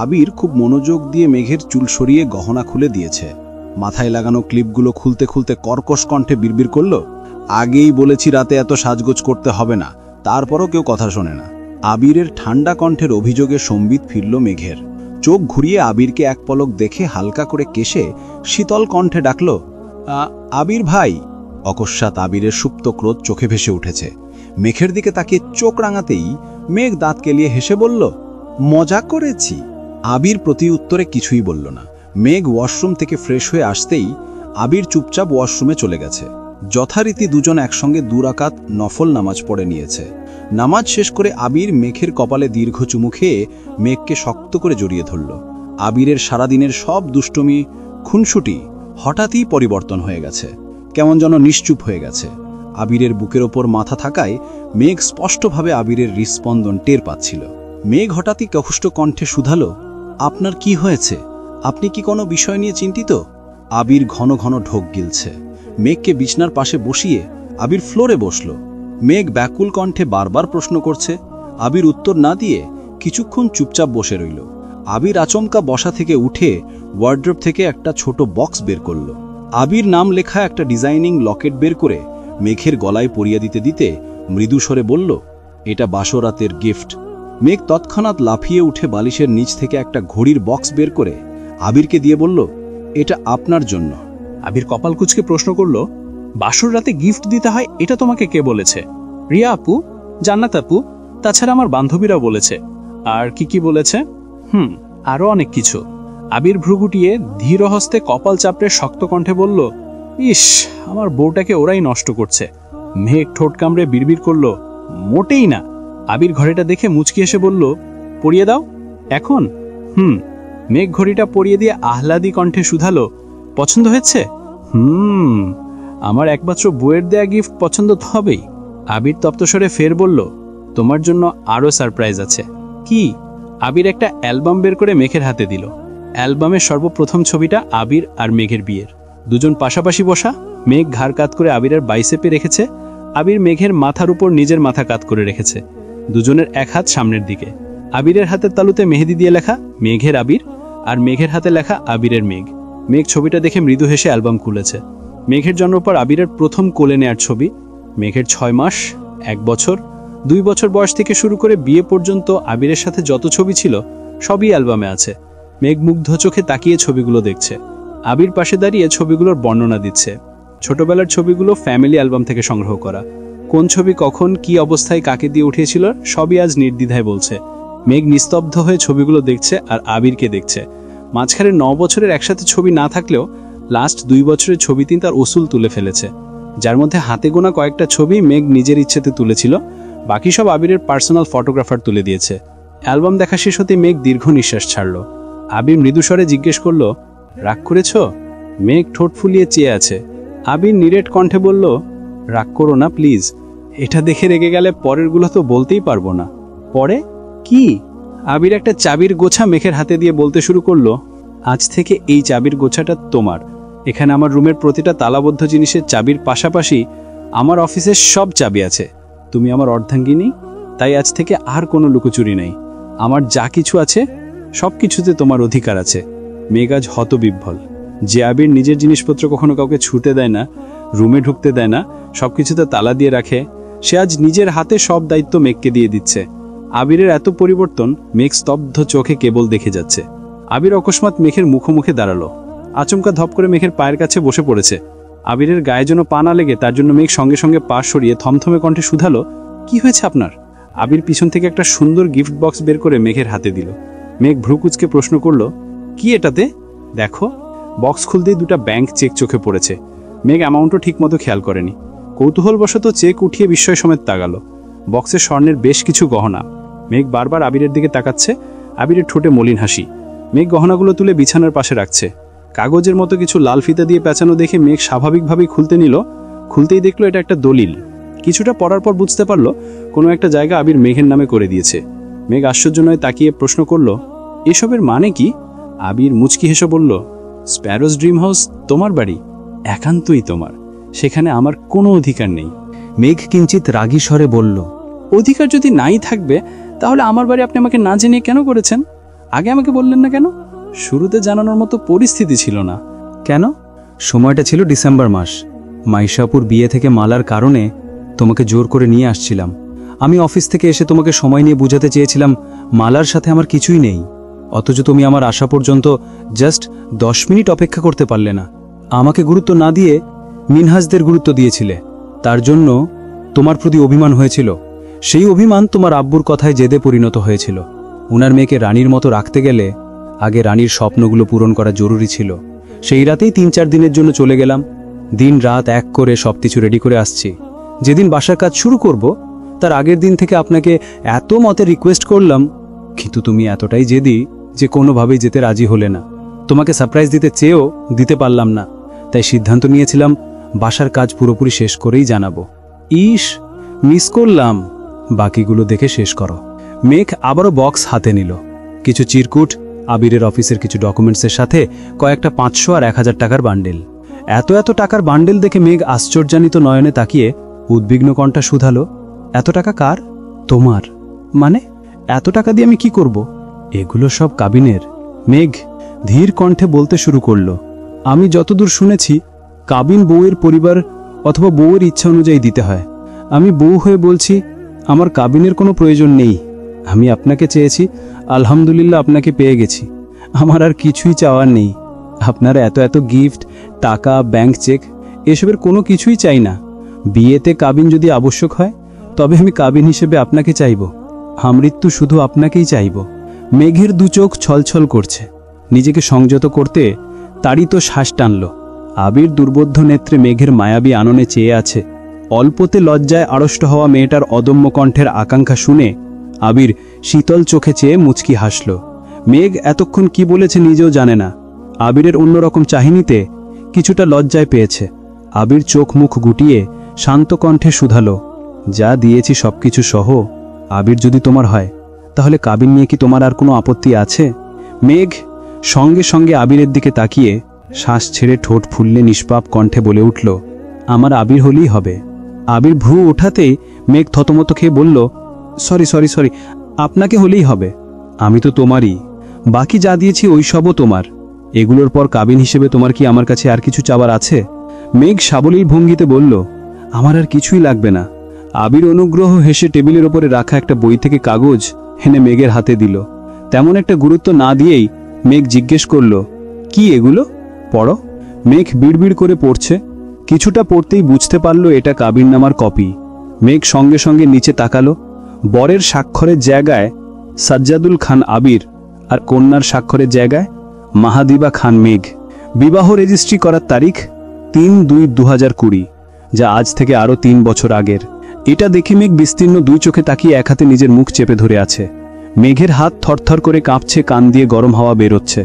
আবির খুব মনোযোগ দিয়ে মেঘের চুল সরিয়ে গহনা খুলে দিয়েছে। মাথায় লাগানো ক্লিপগুলো খুলতে খুলতে কর্কশ কণ্ঠে বিড়বিড় করল, আগেই বলেছি রাতে এত সাজগোজ করতে হবে না, তারপরও কেউ কথা শোনে না। আবিরের ঠান্ডা কণ্ঠের অভিযোগে সম্বিত ফিরল মেঘের। চোখ ঘুরিয়ে আবিরকে এক পলক দেখে হালকা করে কেশে শীতল কণ্ঠে ডাকল, আবির ভাই। অকস্মাৎ আবিরের সুপ্ত ক্রোধ চোখে ভেসে উঠেছে। মেঘের দিকে তাকিয়ে চোখ রাঙাতেই মেঘ দাঁত কেলিয়ে হেসে বলল, মজা করেছি। আবির প্রতি উত্তরে কিছুই বলল না। মেঘ ওয়াশরুম থেকে ফ্রেশ হয়ে আসতেই আবির চুপচাপ ওয়াশরুমে চলে গেছে। যথারীতি দুজন একসঙ্গে 2 রাকাত নফল নামাজ পড়ে নিয়েছে। নামাজ শেষ করে আবির মেঘের কপালে দীর্ঘ চুমু খেয়ে মেঘকে শক্ত করে জড়িয়ে ধরল। আবিরের সারাদিনের সব দুষ্টুমি, খুনসুটি হঠাৎই পরিবর্তন হয়ে গেছে, কেমন যেন নিশ্চুপ হয়ে গেছে। আবিরের বুকের ওপর মাথা থাকায় মেঘ স্পষ্টভাবে আবিরের হৃৎস্পন্দন টের পাচ্ছিল। মেঘ হঠাৎই কষ্ট কণ্ঠে শুধালো, আপনার কি হয়েছে? আপনি কি কোনো বিষয় নিয়ে চিন্তিত? আবির ঘন ঘন ঢোক গিলছে। মেঘকে বিছনার পাশে বসিয়ে আবির ফ্লোরে বসল। মেঘ ব্যাকুল কণ্ঠে বারবার প্রশ্ন করছে। আবির উত্তর না দিয়ে কিছুক্ষণ চুপচাপ বসে রইল। আবির আচমকা বসা থেকে উঠে ওয়ার্ড্রোব থেকে একটা ছোট বক্স বের করল। আবির নাম লেখা একটা ডিজাইনিং লকেট বের করে মেঘের গলায় পরিয়ে দিতে দিতে মৃদু স্বরে বলল, এটা বাসরাতের গিফট। মেঘ তৎক্ষণাৎ লাফিয়ে উঠে বালিশের নিচ থেকে একটা ঘড়ির বক্স বের করে আবিরকে দিয়ে বলল, এটা আপনার জন্য। আবির কপাল কুঁচকে প্রশ্ন করল, বাসর রাতে গিফট দিতে হয় এটা তোমাকে কে বলেছে? রিয়া আপু, জান্নাত আপু, তাছাড়া আমার বান্ধবীরা বলেছে। আর কি কি বলেছে? আরো অনেক কিছু। আবির ভ্রু গুটিয়ে ধীর হস্তে কপাল চাপড়ে শক্ত কণ্ঠে বলল, ইস, আমার বউটাকে ওরাই নষ্ট করছে। মেঘ ঠোঁট কামড়ে বিড়বিড় করল, মোটেই না। আবির ঘড়িটা দেখে মুচকি এসে বলল, পরিয়ে দাও এখন। মেঘ ঘড়িটা পরিয়ে দিয়ে আহ্লাদি কণ্ঠে শুধালো, পছন্দ হয়েছে? আমার একমাত্র বউয়ের দেয়া গিফট পছন্দ তো হবেই। আবির তপ্তস্বরে ফের বলল, তোমার জন্য আরো সারপ্রাইজ আছে। কি? আবির একটা অ্যালবাম বের করে মেঘের হাতে দিল। অ্যালবামের সর্বপ্রথম ছবিটা আবির আর মেঘের বিয়ের। দুজন পাশাপাশি বসা, মেঘ ঘাড় কাত করে আবিরের বাইসেপে রেখেছে, আবির মেঘের মাথার উপর নিজের মাথা কাত করে রেখেছে। দুজনের এক হাত সামনের দিকে। আবিরের হাতের তালুতে মেহেদি দিয়ে লেখা মেঘের আবির, আর মেঘের হাতে লেখা আবিরের মেঘ। মেঘ ছবিটা দেখে মৃদু হেসে অ্যালবাম খুলেছে। মেঘের জন্মের পর আবিরের প্রথম কোলে নেয়ার ছবি। মেঘের 6 মাস, 1 বছর, 2 বছর বয়স থেকে শুরু করে বিয়ে পর্যন্ত আবিরের সাথে যত ছবি ছিল সবই অ্যালবামে আছে। মেঘ মুগ্ধ চোখে তাকিয়ে ছবিগুলো দেখছে। আবির পাশে দাঁড়িয়ে ছবিগুলোর বর্ণনা দিচ্ছে। ছোটবেলার ছবিগুলো ফ্যামিলি অ্যালবাম থেকে সংগ্রহ করা। কোন ছবি কখন কি অবস্থায় কাকে দিয়ে উঠিয়েছিল সবই আজ নির্দ্বিধায় বলছে। মেঘ নিস্তব্ধ হয়ে ছবিগুলো দেখছে আর আবিরকে দেখছে। মাঝখানে 9 বছরের একসাথে ছবি না থাকলেও লাস্ট 2 বছরের ছবি তিনি তার উসুল তুলে ফেলেছে, যার মধ্যে হাতে গোনা কয়েকটা ছবি মেঘ নিজের ইচ্ছেতে তুলেছিল, বাকি সব আবিরের পার্সোনাল ফটোগ্রাফার তুলে দিয়েছে। অ্যালবাম দেখা শেষ হতে মেঘ দীর্ঘ নিঃশ্বাস ছাড়ল। আবির মৃদুস্বরে জিজ্ঞেস করল, রাগ করেছ? মেঘ ঠোঁট ফুলিয়ে চেয়ে আছে। আবির নিরেট কণ্ঠে বলল, রাগ করো না প্লিজ, এটা দেখে রেগে গেলে পরেরগুলো তো বলতেই পারবো না। পরে কি? আবির একটা চাবির গোছা মেঘের হাতে দিয়ে বলতে শুরু করলো, আজ থেকে এই চাবির গোছাটা তোমার। এখানে আমার রুমের প্রতিটা তালাবদ্ধ জিনিসের চাবির পাশাপাশি আমার অফিসের সব চাবি আছে। তুমি আমার অর্ধাঙ্গিনী, তাই আজ থেকে আর কোনো লুকোচুরি নেই। আমার যা কিছু আছে সব কিছুতে তোমার অধিকার আছে। মেঘ আজ হতবিহ্বল। যে আবির নিজের জিনিসপত্র কখনো কাউকে ছুঁতে দেয় না, রুমে ঢুকতে দেয় না, সবকিছুতে তালা দিয়ে রাখে, সে আজ নিজের হাতে সব দায়িত্ব মেঘকে দিয়ে দিচ্ছে। আবিরের এত পরিবর্তন মেঘ স্তব্ধ চোখে কেবল দেখে যাচ্ছে। আবির অকস্মাৎ মেঘের মুখোমুখি দাঁড়ালো। আচমকা ধপ করে মেঘের পায়ের কাছে বসে পড়েছে। আবিরের গায়ে যেন পা না লেগে তার জন্য মেঘ সঙ্গে সঙ্গে পা সরিয়ে থমথমে কণ্ঠে শুধালো, কি হয়েছে আপনার? আবির পিছন থেকে একটা সুন্দর গিফট বক্স বের করে মেঘের হাতে দিল। মেঘ ভ্রুকুচকে প্রশ্ন করলো, কি এটাতে? দেখো। বক্স খুলতেই 2টা ব্যাংক চেক চোখে পড়েছে। মেঘ অ্যামাউন্টও ঠিক মতো খেয়াল করেনি। কৌতূহলবশত চেক উঠিয়ে বিস্ময় সমেত তাকালো। বক্সে স্বর্ণের বেশ কিছু গহনা। মেঘ বারবার আবিরের দিকে তাকাচ্ছে। আবিরের ঠোঁটে মলিন হাসি। মেঘ গহনাগুলো তুলে বিছানার পাশে রাখছে। কাগজের মতো কিছু লাল ফিতা দিয়ে পেঁচানো দেখে মেঘ স্বাভাবিকভাবেই খুলতে নিল। খুলতেই দেখলো এটা একটা দলিল। কিছুটা পড়ার পর বুঝতে পারলো কোনো একটা জায়গা আবির মেঘের নামে করে দিয়েছে। মেঘ আশ্চর্য নয় তাকিয়ে প্রশ্ন করল, এসবের মানে কি? আবির মুচকি হেসে বলল, স্প্যারোস ড্রিম হাউস তোমার বাড়ি, একান্তই তোমার। সেখানে আমার কোনো অধিকার নেই। মেঘ কিঞ্চিত রাগী স্বরে বলল, অধিকার যদি নাই থাকবে তাহলে আমার বাড়ি আপনি আমাকে না জেনে কেন করেছেন? আগে আমাকে বললেন না কেন? শুরুতে জানানোর মতো পরিস্থিতি ছিল না। কেন? সময়টা ছিল ডিসেম্বর মাস। মাইশাপুর বিয়ে থেকে মালার কারণে তোমাকে জোর করে নিয়ে আসছিলাম। আমি অফিস থেকে এসে তোমাকে সময় নিয়ে বুঝাতে চেয়েছিলাম মালার সাথে আমার কিছুই নেই, অথচ তুমি আমার আসা পর্যন্ত জাস্ট 10 মিনিট অপেক্ষা করতে পারলে না। আমাকে গুরুত্ব না দিয়ে মিনহাজদের গুরুত্ব দিয়েছিলে। তার জন্য তোমার প্রতি অভিমান হয়েছিল। সেই অভিমান তোমার আব্বুর কথায় জেদে পরিণত হয়েছিল। উনার মেয়েকে রানীর মতো রাখতে গেলে আগে রানীর স্বপ্নগুলো পূরণ করা জরুরি ছিল। সেই রাতেই 3-4 দিনের জন্য চলে গেলাম। দিন রাত এক করে সবকিছু রেডি করে আসছি। যেদিন বাসার কাজ শুরু করব তার আগের দিন থেকে আপনাকে এত মতে রিকোয়েস্ট করলাম, কিন্তু তুমি এতটাই জেদি যে কোনোভাবেই যেতে রাজি হলে না। তোমাকে সারপ্রাইজ দিতে চেয়েও দিতে পারলাম না, তাই সিদ্ধান্ত নিয়েছিলাম বাসার কাজ পুরোপুরি শেষ করেই জানাবো। ইস, মিস করলাম। বাকিগুলো দেখে শেষ করো। মেঘ আবারও বক্স হাতে নিল। কিছু চিরকুট, আবিরের অফিসের কিছু ডকুমেন্টসের সাথে কয়েকটা 500 আর 1000 টাকার বান্ডেল। এত টাকার বান্ডেল দেখে মেঘ আশ্চর্যান্বিত নয়নে তাকিয়ে উদ্বিগ্ন কণ্ঠা শুধালো, এত টাকা কার? তোমার। মানে এত টাকা দিয়ে আমি কি করব? এগুলো সব কাবিনের। মেঘ ধীর কণ্ঠে বলতে শুরু করল, আমি যতদূর শুনেছি কাবিন বউয়ের পরিবার অথবা বউয়ের ইচ্ছা অনুযায়ী দিতে হয়। আমি বউ হয়ে বলছি আমার কাবিনের কোনো প্রয়োজন নেই। আমি আপনাকে চেয়েছি, আলহামদুলিল্লাহ আপনাকে পেয়ে গেছি। আমার আর কিছুই চাওয়ার নেই। আপনার এত এত গিফট, টাকা, ব্যাংক চেক এসবের কোনো কিছুই চাই না। বিয়েতে কাবিন যদি আবশ্যক হয় তবে আমি কাবিন হিসেবে আপনাকে চাইব। আমৃত্যু শুধু আপনাকেই চাইব। মেঘের দু চোখ ছলছল করছে। নিজেকে সংযত করতে তারই তো শ্বাস টানল। আবির দুর্বোধ্য নেত্রে মেঘের মায়াবী আননে চেয়ে আছে। অল্পতে লজ্জায় আড়ষ্ট হওয়া মেয়েটার অদম্য কণ্ঠের আকাঙ্ক্ষা শুনে আবির শীতল চোখে চেয়ে মুচকি হাসল। মেঘ এতক্ষণ কি বলেছে নিজেও জানে না। আবিরের অন্যরকম চাহিনিতে কিছুটা লজ্জায় পেয়েছে। আবির চোখ মুখ গুটিয়ে শান্ত কণ্ঠে শুধালো, যা দিয়েছি সবকিছু সহ আবির যদি তোমার হয় তাহলে কাবিন নিয়ে কি তোমার আর কোনো আপত্তি আছে? মেঘ সঙ্গে সঙ্গে আবিরের দিকে তাকিয়ে শ্বাস ছেড়ে ঠোঁট ফুললে নিষ্পাপ কণ্ঠে বলে উঠল, আমার আবির হলেই হবে। আবির ভ্রু ওঠাতেই মেঘ থতমত খেয়ে বলল, সরি সরি সরি, আপনাকে হলেই হবে। আমি তো তোমারই, বাকি যা দিয়েছি ওই সবও তোমার। এগুলোর পর কাবিন হিসেবে তোমার কি আমার কাছে আর কিছু চাওয়ার আছে? মেঘ সাবলীল ভঙ্গিতে বলল, আমার আর কিছুই লাগবে না। আবির অনুগ্রহ হেসে টেবিলের ওপরে রাখা একটা বই থেকে কাগজ এনে মেঘের হাতে দিল। তেমন একটা গুরুত্ব না দিয়েই মেঘ জিজ্ঞেস করল, কি এগুলো? পড়ো। মেঘ বিড়বিড় করে পড়ছে। কিছুটা পড়তেই বুঝতে পারল এটা কাবিননামার কপি। মেঘ সঙ্গে সঙ্গে নিচে তাকালো। বরের স্বাক্ষরের জায়গায় সাজ্জাদুল খান আবির আর কন্যার স্বাক্ষরের জায়গায় মাহাদিবা খান মেঘ। বিবাহ রেজিস্ট্রি করার তারিখ 3/2/2020, যা আজ থেকে আরও 3 বছর আগের। এটা দেখে মেঘ বিস্তীর্ণ দুই চোখে তাকিয়ে এক হাতে নিজের মুখ চেপে ধরে আছে। মেঘের হাত থরথর করে কাঁপছে, কান দিয়ে গরম হাওয়া বেরোচ্ছে।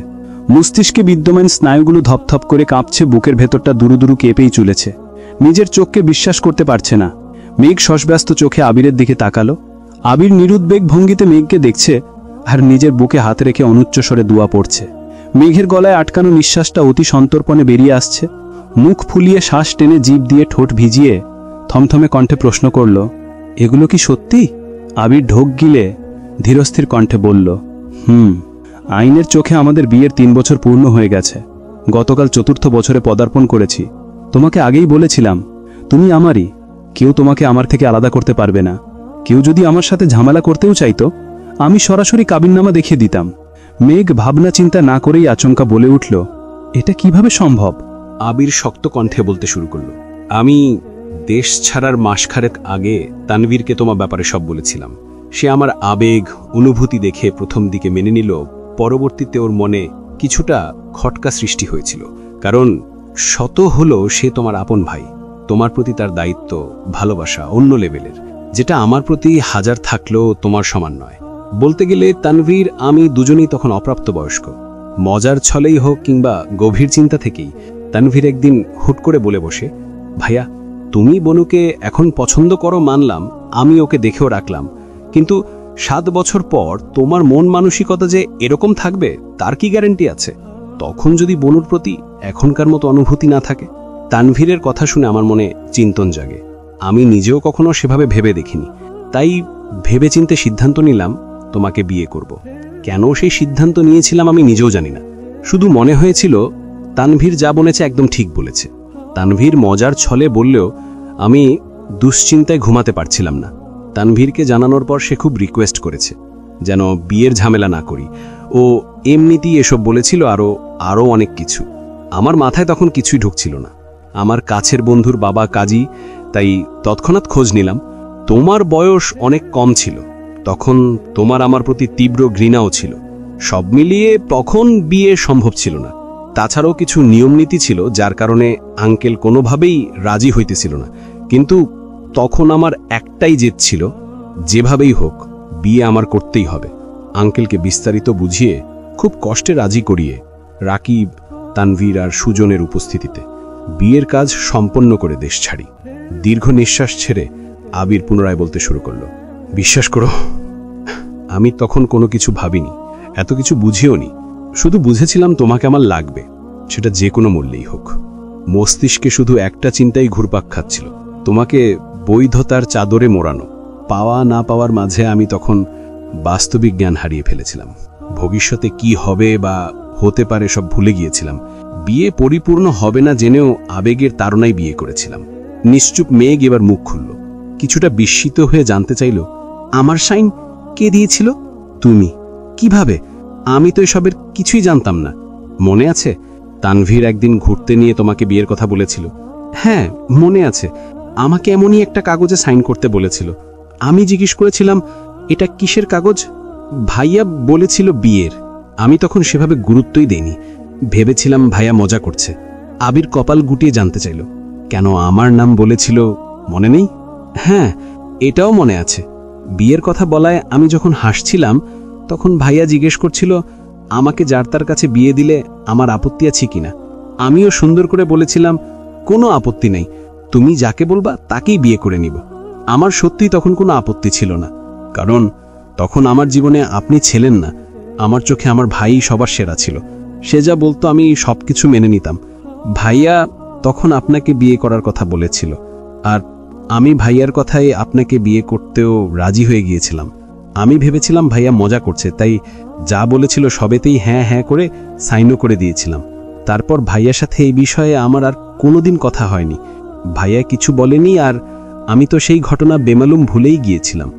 মস্তিষ্কে বিদ্যমান স্নায়ুগুলো ধপধপ করে কাঁপছে, বুকের ভেতরটা দুরু দুরু কেঁপেই চলেছে। নিজের চোখকে বিশ্বাস করতে পারছে না। মেঘ শশব্যস্ত চোখে আবিরের দিকে তাকালো। আবির নিরুদ্বেগ ভঙ্গিতে মেঘকে দেখছে আর নিজের বুকে হাত রেখে অনুচ্চস্বরে দোয়া পড়ছে। মেঘের গলায় আটকানো নিঃশ্বাসটা অতি সন্তর্পণে বেরিয়ে আসছে। মুখ ফুলিয়ে শ্বাস টেনে জিভ দিয়ে ঠোঁট ভিজিয়ে থমথমে কণ্ঠে প্রশ্ন করল, এগুলো কি সত্যি? আবির ঢোক গিলে ধীরস্থির কণ্ঠে বলল, আইনের চোখে আমাদের বিয়ের 3 বছর পূর্ণ হয়ে গেছে। গতকাল 4র্থ বছরে পদার্পণ করেছি। তোমাকে আগেই বলেছিলাম তুমি আমারই, কেউ তোমাকে আমার থেকে আলাদা করতে পারবে না। কেউ যদি আমার সাথে ঝামেলা করতেও চাইতো আমি সরাসরি কাবিননামা দেখিয়ে দিতাম। মেঘ ভাবনা চিন্তা না করেই আচমকা বলে উঠল, এটা কিভাবে সম্ভব? আবির শক্ত কণ্ঠে বলতে শুরু করল, আমি দেশ ছাড়ার মাসখানেক আগে তানভীরকে তোমার ব্যাপারে সব বলেছিলাম। সে আমার আবেগ অনুভূতি দেখে প্রথম দিকে মেনে নিল, পরবর্তীতে ওর মনে কিছুটা খটকা সৃষ্টি হয়েছিল। কারণ শত হলো সে তোমার আপন ভাই। তোমার প্রতি তার দায়িত্ব, ভালোবাসা অন্য লেভেলের, যেটা আমার প্রতি 1000 থাকলেও তোমার সমান নয়। বলতে গেলে তানভীর আমি দুজনেই তখন অপ্রাপ্তবয়স্ক। মজার ছলেই হোক কিংবা গভীর চিন্তা থেকেই তানভীর একদিন হুট করে বলে বসে, ভাইয়া তুমি বনুকে এখন পছন্দ করো মানলাম, আমি ওকে দেখেও রাখলাম, কিন্তু 7 বছর পর তোমার মন মানসিকতা যে এরকম থাকবে তার কি গ্যারান্টি আছে? তখন যদি বনুর প্রতি এখনকার মতো অনুভূতি না থাকে। তানভীরের কথা শুনে আমার মনে চিন্তন জাগে। আমি নিজেও কখনো সেভাবে ভেবে দেখিনি। তাই ভেবেচিন্তে সিদ্ধান্ত নিলাম তোমাকে বিয়ে করব। কেন সেই সিদ্ধান্ত নিয়েছিলাম আমি নিজেও জানি না। শুধু মনে হয়েছিল তানভীর যা বলেছে একদম ঠিক বলেছে। তানভীর মজার ছলে বললেও আমি দুশ্চিন্তায় ঘুমাতে পারছিলাম না। তানভীরকে জানানোর পর সে খুব রিকোয়েস্ট করেছে যেন বিয়ের ঝামেলা না করি। ও এমনিতেই এসব বলেছিল, আরও অনেক কিছু। আমার মাথায় তখন কিছুই ঢুকছিল না। আমার কাছের বন্ধুর বাবা কাজী, তাই তৎক্ষণাৎ খোঁজ নিলাম। তোমার বয়স অনেক কম ছিল, তখন তোমার আমার প্রতি তীব্র ঘৃণাও ছিল। সব মিলিয়ে তখন বিয়ে সম্ভব ছিল না। তাছাড়াও কিছু নিয়মনীতি ছিল যার কারণে আঙ্কেল কোনোভাবেই রাজি হইতেছিল না। কিন্তু তখন আমার একটাই জেদ ছিল, যেভাবেই হোক বিয়ে আমার করতেই হবে। আঙ্কেলকে বিস্তারিত বুঝিয়ে খুব কষ্টে রাজি করিয়ে রাকিব, তানভীর আর সুজনের উপস্থিতিতে বিয়ের কাজ সম্পন্ন করে দেশ ছাড়ি। দীর্ঘ নিঃশ্বাস ছেড়ে আবির পুনরায় বলতে শুরু করল, বিশ্বাস করো আমি তখন কোনো কিছু ভাবিনি, এত কিছু বুঝিও নি। শুধু বুঝেছিলাম তোমাকে আমার লাগবে, সেটা যে কোনো মূল্যেই হোক। মস্তিষ্কে শুধু একটা চিন্তাই ঘুরপাক খাচ্ছিল, তোমাকে বৈধতার চাদরে মোড়ানো। পাওয়া না পাওয়ার মাঝে আমি তখন বাস্তবিক জ্ঞান হারিয়ে ফেলেছিলাম। ভবিষ্যতে কি হবে বা হতে পারে সব ভুলে গিয়েছিলাম। বিয়ে পরিপূর্ণ হবে না জেনেও আবেগের তাড়নায় বিয়ে করেছিলাম। নিশ্চুপ মেঘ এবার মুখ খুলল, কিছুটা বিস্মিত হয়ে জানতে চাইল, আমার সাইন কে দিয়েছিল? তুমি? কিভাবে? আমি তো এসবের কিছুই জানতাম না। মনে আছে তানভীর একদিন ঘুরতে নিয়ে তোমাকে বিয়ের কথা বলেছিল? হ্যাঁ মনে আছে, আমাকে এমনই একটা কাগজে সাইন করতে বলেছিল। আমি জিজ্ঞেস করেছিলাম এটা কিসের কাগজ? ভাইয়া বলেছিল বিয়ের। আমি তখন সেভাবে গুরুত্বই দেইনি, ভেবেছিলাম ভাইয়া মজা করছে। আবির কপাল গুটিয়ে জানতে চাইল, কেন আমার নাম বলেছিল? মনে নেই? হ্যাঁ এটাও মনে আছে। বিয়ের কথা বলায় আমি যখন হাসছিলাম তখন ভাইয়া জিজ্ঞেস করছিল আমাকে যার তার কাছে বিয়ে দিলে আমার আপত্তি আছে কিনা। আমিও সুন্দর করে বলেছিলাম কোনো আপত্তি নেই, তুমি যাকে বলবা তাকেই বিয়ে করে নিব। আমার সত্যিই তখন কোনো আপত্তি ছিল না, কারণ তখন আমার জীবনে আপনি ছিলেন না। আমার চোখে আমার ভাই সবার সেরা ছিল। সে যা বলতো আমি সবকিছু মেনে নিতাম। ভাইয়া তখন আপনাকে বিয়ে করার কথা বলেছিল, আর আমি ভাইয়ার কথায় আপনাকে বিয়ে করতেও রাজি হয়ে গিয়েছিলাম। আমি ভেবেছিলাম ভাইয়া মজা করছে, তাই যা বলেছিল সবেতেই হ্যাঁ হ্যাঁ করে সাইনও করে দিয়েছিলাম। তারপর ভাইয়ার সাথে এই বিষয়ে আমার আর কোনোদিন কথা হয়নি। ভাইয়া কিছু বলেনি, আর আমি তো সেই ঘটনা বেমালুম ভুলেই গিয়েছিলাম।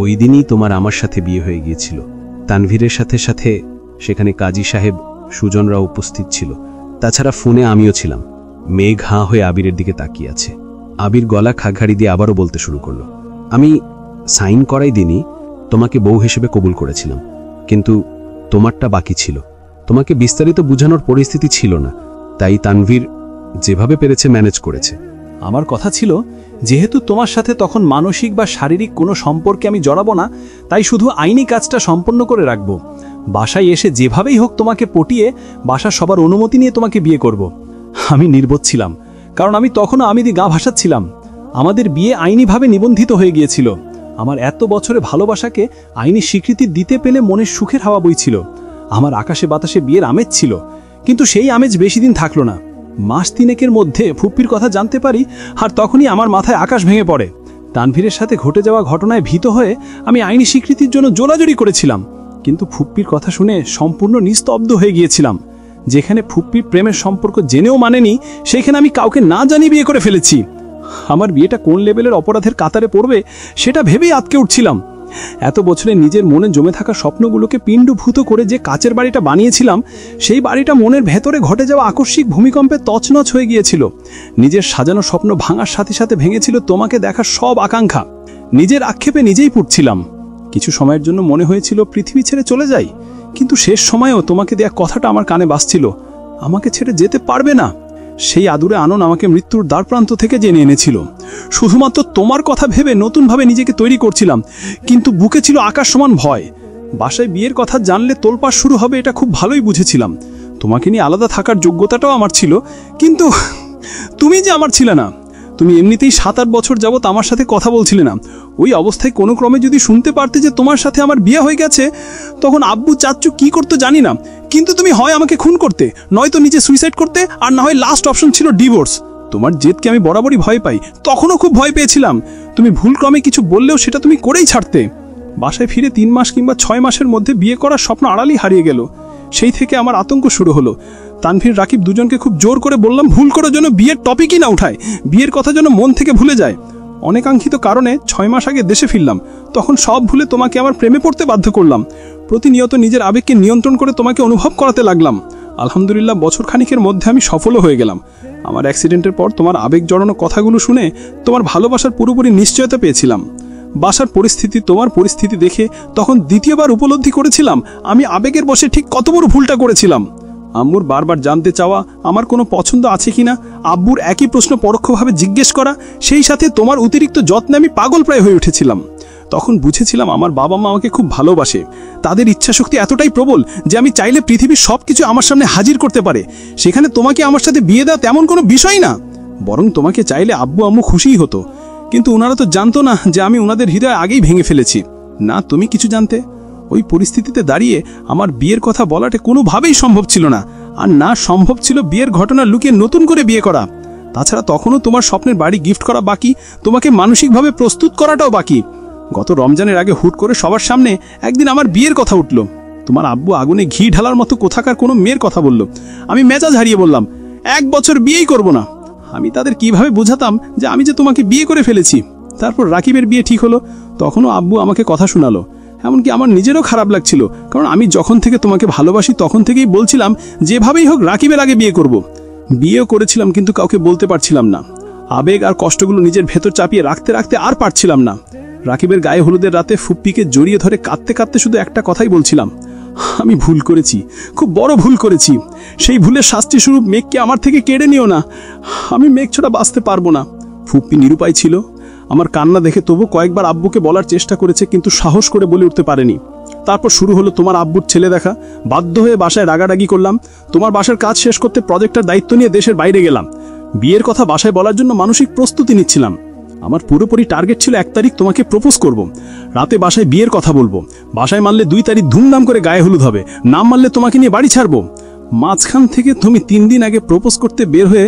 ওই দিনই তোমার আমার সাথে বিয়ে হয়ে গিয়েছিল। তানভীরের সাথে সাথে সেখানে কাজী সাহেব, সুজনরা উপস্থিত ছিল। তাছাড়া ফোনে আমিও ছিলাম। মেঘ হাঁ হয়ে আবিরের দিকে তাকিয়ে আছে। আবির গলা খাঘাড়ি দিয়ে আবারও বলতে শুরু করলো, আমি সাইন করাই দিনই তোমাকে বউ হিসেবে কবুল করেছিলাম, কিন্তু তোমারটা বাকি ছিল। তোমাকে বিস্তারিত বোঝানোর পরিস্থিতি ছিল না, তাই তানভীর যেভাবে পেরেছে ম্যানেজ করেছে। আমার কথা ছিল, যেহেতু তোমার সাথে তখন মানসিক বা শারীরিক কোনো সম্পর্কে আমি জড়াবো না, তাই শুধু আইনি কাজটা সম্পন্ন করে রাখব। বাসায় এসে যেভাবেই হোক তোমাকে পটিয়ে বাসার সবার অনুমতি নিয়ে তোমাকে বিয়ে করব। আমি নির্বোধ ছিলাম, কারণ আমি তখনও আমিদি গা ভাসাচ্ছিলাম। আমাদের বিয়ে আইনিভাবে নিবন্ধিত হয়ে গিয়েছিল। আমার এত বছরে ভালোবাসাকে আইনি স্বীকৃতি দিতে পেলে মনের সুখের হাওয়া বইছিল। আমার আকাশে বাতাসে বিয়ের আমেজ ছিল, কিন্তু সেই আমেজ বেশি দিন থাকলো না। মাস তিনেকের মধ্যে ফুপ্পির কথা জানতে পারি, আর তখনই আমার মাথায় আকাশ ভেঙে পড়ে। তানভীরের সাথে ঘটে যাওয়া ঘটনায় ভীত হয়ে আমি আইনি স্বীকৃতির জন্য জোরাজোরি করেছিলাম, কিন্তু ফুপ্পির কথা শুনে সম্পূর্ণ নিস্তব্ধ হয়ে গিয়েছিলাম। যেখানে ফুপ্পির প্রেমের সম্পর্ক জেনেও মানেনি, সেখানে আমি কাউকে না জানিয়ে বিয়ে করে ফেলেছি। আমার বিয়েটা কোন লেভেলের অপরাধের কাতারে পড়বে সেটা ভেবেই আটকে উঠছিলাম। এত বছরে নিজের মনে জমে থাকা স্বপ্নগুলোকে পিণ্ডভূত করে যে কাচের বাড়িটা বানিয়েছিলাম, সেই বাড়িটা মনের ভেতরে ঘটে যাওয়া আকস্মিক ভূমিকম্পে তছনছ হয়ে গিয়েছিল। নিজের সাজানো স্বপ্ন ভাঙার সাথে সাথে ভেঙেছিল তোমাকে দেখার সব আকাঙ্ক্ষা। নিজের আক্ষেপে নিজেই পুড়ছিলাম। কিছু সময়ের জন্য মনে হয়েছিল পৃথিবী ছেড়ে চলে যাই, কিন্তু শেষ সময়েও তোমাকে দেয়া কথাটা আমার কানে বাজছিল, আমাকে ছেড়ে যেতে পারবে না। সেই আদুরে আনন আমাকে মৃত্যুর দ্বারপ্রান্ত থেকে জেনে এনেছিল। শুধুমাত্র তোমার কথা ভেবে নতুনভাবে নিজেকে তৈরি করছিলাম, কিন্তু বুকে ছিল আকাশ সমান ভয়। বাসায় বিয়ের কথা জানলে তোলপাড় শুরু হবে এটা খুব ভালোই বুঝেছিলাম। তোমাকে নিয়ে আলাদা থাকার যোগ্যতাটাও আমার ছিল, কিন্তু তুমি যে আমার ছিলে না। তুমি এমনিতেই 7-8 বছর যাবত আমার সাথে কথা বলছিলে না। ওই অবস্থায় কোনো ক্রমে যদি শুনতে পারতে যে তোমার সাথে আমার বিয়ে হয়ে গেছে, তখন আব্বু চাচ্চু কি করতো জানি না, কিন্তু তুমি হয় আমাকে খুন করতে, নয়তো নিজে সুইসাইড করতে, আর না হয় লাস্ট অপশন ছিল ডিভোর্স। তোমার জেদকে আমি বরাবরই ভয় পাই, তখনও খুব ভয় পেয়েছিলাম। তুমি ভুল ক্রমে কিছু বললেও সেটা তুমি করেই ছাড়তে। বাসায় ফিরে 3 মাস কিংবা 6 মাসের মধ্যে বিয়ে করার স্বপ্ন আড়ালেই হারিয়ে গেল। সেই থেকে আমার আতঙ্ক শুরু হলো। তানভীর, রাকিব দুজনকে খুব জোর করে বললাম ভুল করে যেন বিয়ের টপিকই না উঠায়, বিয়ের কথা যেন মন থেকে ভুলে যায়। অনেকাঙ্ক্ষিত কারণে 6 মাস আগে দেশে ফিরলাম। তখন সব ভুলে তোমাকে আমার প্রেমে পড়তে বাধ্য করলাম। প্রতিনিয়ত নিজের আবেগকে নিয়ন্ত্রণ করে তোমাকে অনুভব করাতে লাগলাম। আলহামদুলিল্লাহ, বছর খানিকের মধ্যে আমি সফলও হয়ে গেলাম। আমার অ্যাক্সিডেন্টের পর তোমার আবেগ জড়ানো কথাগুলো শুনে তোমার ভালোবাসার পুরোপুরি নিশ্চয়তা পেয়েছিলাম। বাসার পরিস্থিতি, তোমার পরিস্থিতি দেখে তখন দ্বিতীয়বার উপলব্ধি করেছিলাম আমি আবেগের বশে ঠিক কত বড় ভুলটা করেছিলাম। আম্মুর বারবার জানতে চাওয়া আমার কোনো পছন্দ আছে কিনা, আব্বুর একই প্রশ্ন পরোক্ষভাবে জিজ্ঞেস করা, সেই সাথে তোমার অতিরিক্ত যত্নে আমি পাগল প্রায় হয়ে উঠেছিলাম। তখন বুঝেছিলাম আমার বাবা মা আমাকে খুব ভালোবাসে। তাদের ইচ্ছাশক্তি এতটাই প্রবল যে আমি চাইলে পৃথিবীর সব কিছু আমার সামনে হাজির করতে পারে। সেখানে তোমাকে আমার সাথে বিয়ে দেওয়া তেমন কোনো বিষয় না, বরং তোমাকে চাইলে আব্বু আম্মু খুশিই হতো। কিন্তু ওনারা তো জানতো না যে আমি ওনাদের হৃদয় আগেই ভেঙে ফেলেছি। না তুমি কিছু জানতে। ওই পরিস্থিতিতে দাঁড়িয়ে আমার বিয়ের কথা বলাটা কোনোভাবেই সম্ভব ছিল না, আর না সম্ভব ছিল বিয়ের ঘটনা লুকিয়ে নতুন করে বিয়ে করা। তাছাড়া তখনও তোমার স্বপ্নের বাড়ি গিফট করা বাকি, তোমাকে মানসিকভাবে প্রস্তুত করাটাও বাকি। গত রমজানের আগে হুট করে সবার সামনে একদিন আমার বিয়ের কথা উঠল। তোমার আব্বু আগুনে ঘি ঢালার মতো কোথাকার কোনো মেয়ের কথা বলল। আমি মেজাজ হারিয়ে বললাম 1 বছর বিয়েই করব না। আমি তাদের কিভাবে বোঝাতাম যে আমি যে তোমাকে বিয়ে করে ফেলেছি। তারপর রাকিবের বিয়ে ঠিক হলো, তখনও আব্বু আমাকে কথা শোনালো। এমনকি আমার নিজেরও খারাপ লাগছিল, কারণ আমি যখন থেকে তোমাকে ভালোবাসি তখন থেকেই বলছিলাম যেভাবেই হোক রাকিবের আগে বিয়ে করব। বিয়েও করেছিলাম, কিন্তু কাউকে বলতে পারছিলাম না। আবেগ আর কষ্টগুলো নিজের ভেতর চাপিয়ে রাখতে রাখতে আর পারছিলাম না। রাকিবের গায়ে হলুদের রাতে ফুপ্পিকে জড়িয়ে ধরে কাঁদতে কাঁদতে শুধু একটা কথাই বলছিলাম, আমি ভুল করেছি, খুব বড় ভুল করেছি। সেই ভুলের শাস্তি স্বরূপ মেঘকে আমার থেকে কেড়ে নিও না, আমি মেঘ ছাড়া বাঁচতে পারবো না। ফুপ্পি নিরুপায় ছিল। আমার কান্না দেখে তবু কয়েকবার আব্বুকে বলার চেষ্টা করেছে, কিন্তু সাহস করে বলে উঠতে পারেনি। তারপর শুরু হলো তোমার আব্বুর ছেলে দেখা। বাধ্য হয়ে বাসায় রাগারাগি করলাম। তোমার বাসার কাজ শেষ করতে প্রজেক্টের দায়িত্ব নিয়ে দেশের বাইরে গেলাম। বিয়ের কথা বাসায় বলার জন্য মানসিক প্রস্তুতি নিচ্ছিলাম। আমার পুরোপুরি টার্গেট ছিল 1 তারিখ তোমাকে প্রপোজ করব, রাতে বাসায় বিয়ের কথা বলবো। বাসায় মানলে 2 তারিখ ধুমধাম করে গায়ে হলুদ হবে, নাম মানলে তোমাকে নিয়ে বাড়ি ছাড়বো। মাঝখান থেকে তুমি 3 দিন আগে প্রপোজ করতে বের হয়ে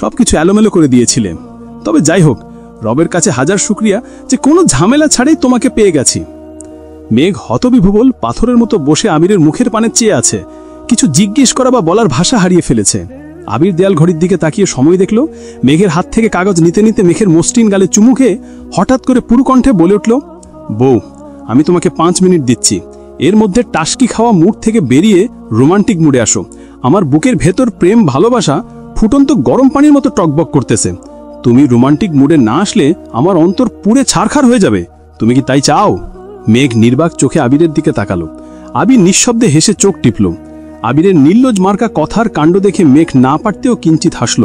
সবকিছু এলোমেলো করে দিয়েছিলে। তবে যাই হোক, রবের কাছে হাজার শুকরিয়া যে কোনো ঝামেলা ছাড়াই তোমাকে পেয়ে গেছি। মেঘ হতবিভূবল পাথরের মতো বসে আবিরের মুখের পানে চেয়ে আছে। কিছু জিজ্ঞেস করা বা বলার ভাষা হারিয়ে ফেলেছে। আবির দেয়াল ঘড়ির দিকে তাকিয়ে সময় দেখল। মেঘের হাত থেকে কাগজ নিতে নিতে মেঘের মসৃণ গালে চুমু খেয়ে হঠাৎ করে পুরু কণ্ঠে বলে উঠল, বউ, আমি তোমাকে 5 মিনিট দিচ্ছি। এর মধ্যে টাসকি খাওয়া মুড থেকে বেরিয়ে রোমান্টিক মুডে আসো। আমার বুকের ভেতর প্রেম ভালোবাসা ফুটন্ত গরম পানির মতো টকবক করতেছে। তুমি রোমান্টিক মুডে না আসলে আমার অন্তর পুড়ে ছারখার হয়ে যাবে। তুমি কি তাই চাও? মেঘ নির্বাক চোখে আবিরের দিকে তাকালো। আবির নিঃশব্দে হেসে চোখ টিপল। আবিরের নির্লজ্জ মার্কা কথার কাণ্ড দেখে মেঘ না পারতেও কিঞ্চিত হাসল।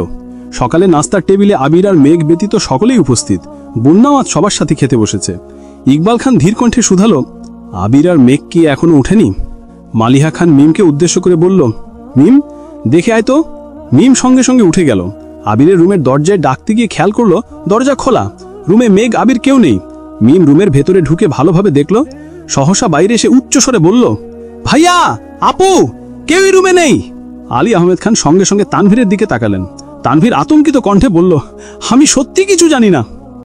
সকালে নাস্তার টেবিলে আবির আর মেঘ ব্যতীত সকলেই উপস্থিত। বন্যাও আজ সবার সাথে খেতে বসেছে। ইকবাল খান ধীর কণ্ঠে শুধালো, আবির আর মেঘ কি এখনো ওঠেনি? মালিহা খান মিমকে উদ্দেশ্য করে বলল, মিম, দেখে আয় তো। মিম সঙ্গে সঙ্গে উঠে গেল। আবিরের রুমের দরজায় ডাকতে গিয়ে খেয়াল করলো দরজা খোলা। রুমে মেঘ আবির কেউ নেই। মিম রুমের ভেতরে ঢুকে ভালোভাবে দেখল। সহসা বাইরে এসে উচ্চস্বরে বলল, ভাইয়া, আপু, কেউই রুমে নেই। আলী আহমেদ খান সঙ্গে সঙ্গে তানভীরের দিকে তাকালেন। তানভীর আতঙ্কিত কণ্ঠে বলল, আমি সত্যি কিছু জানি না।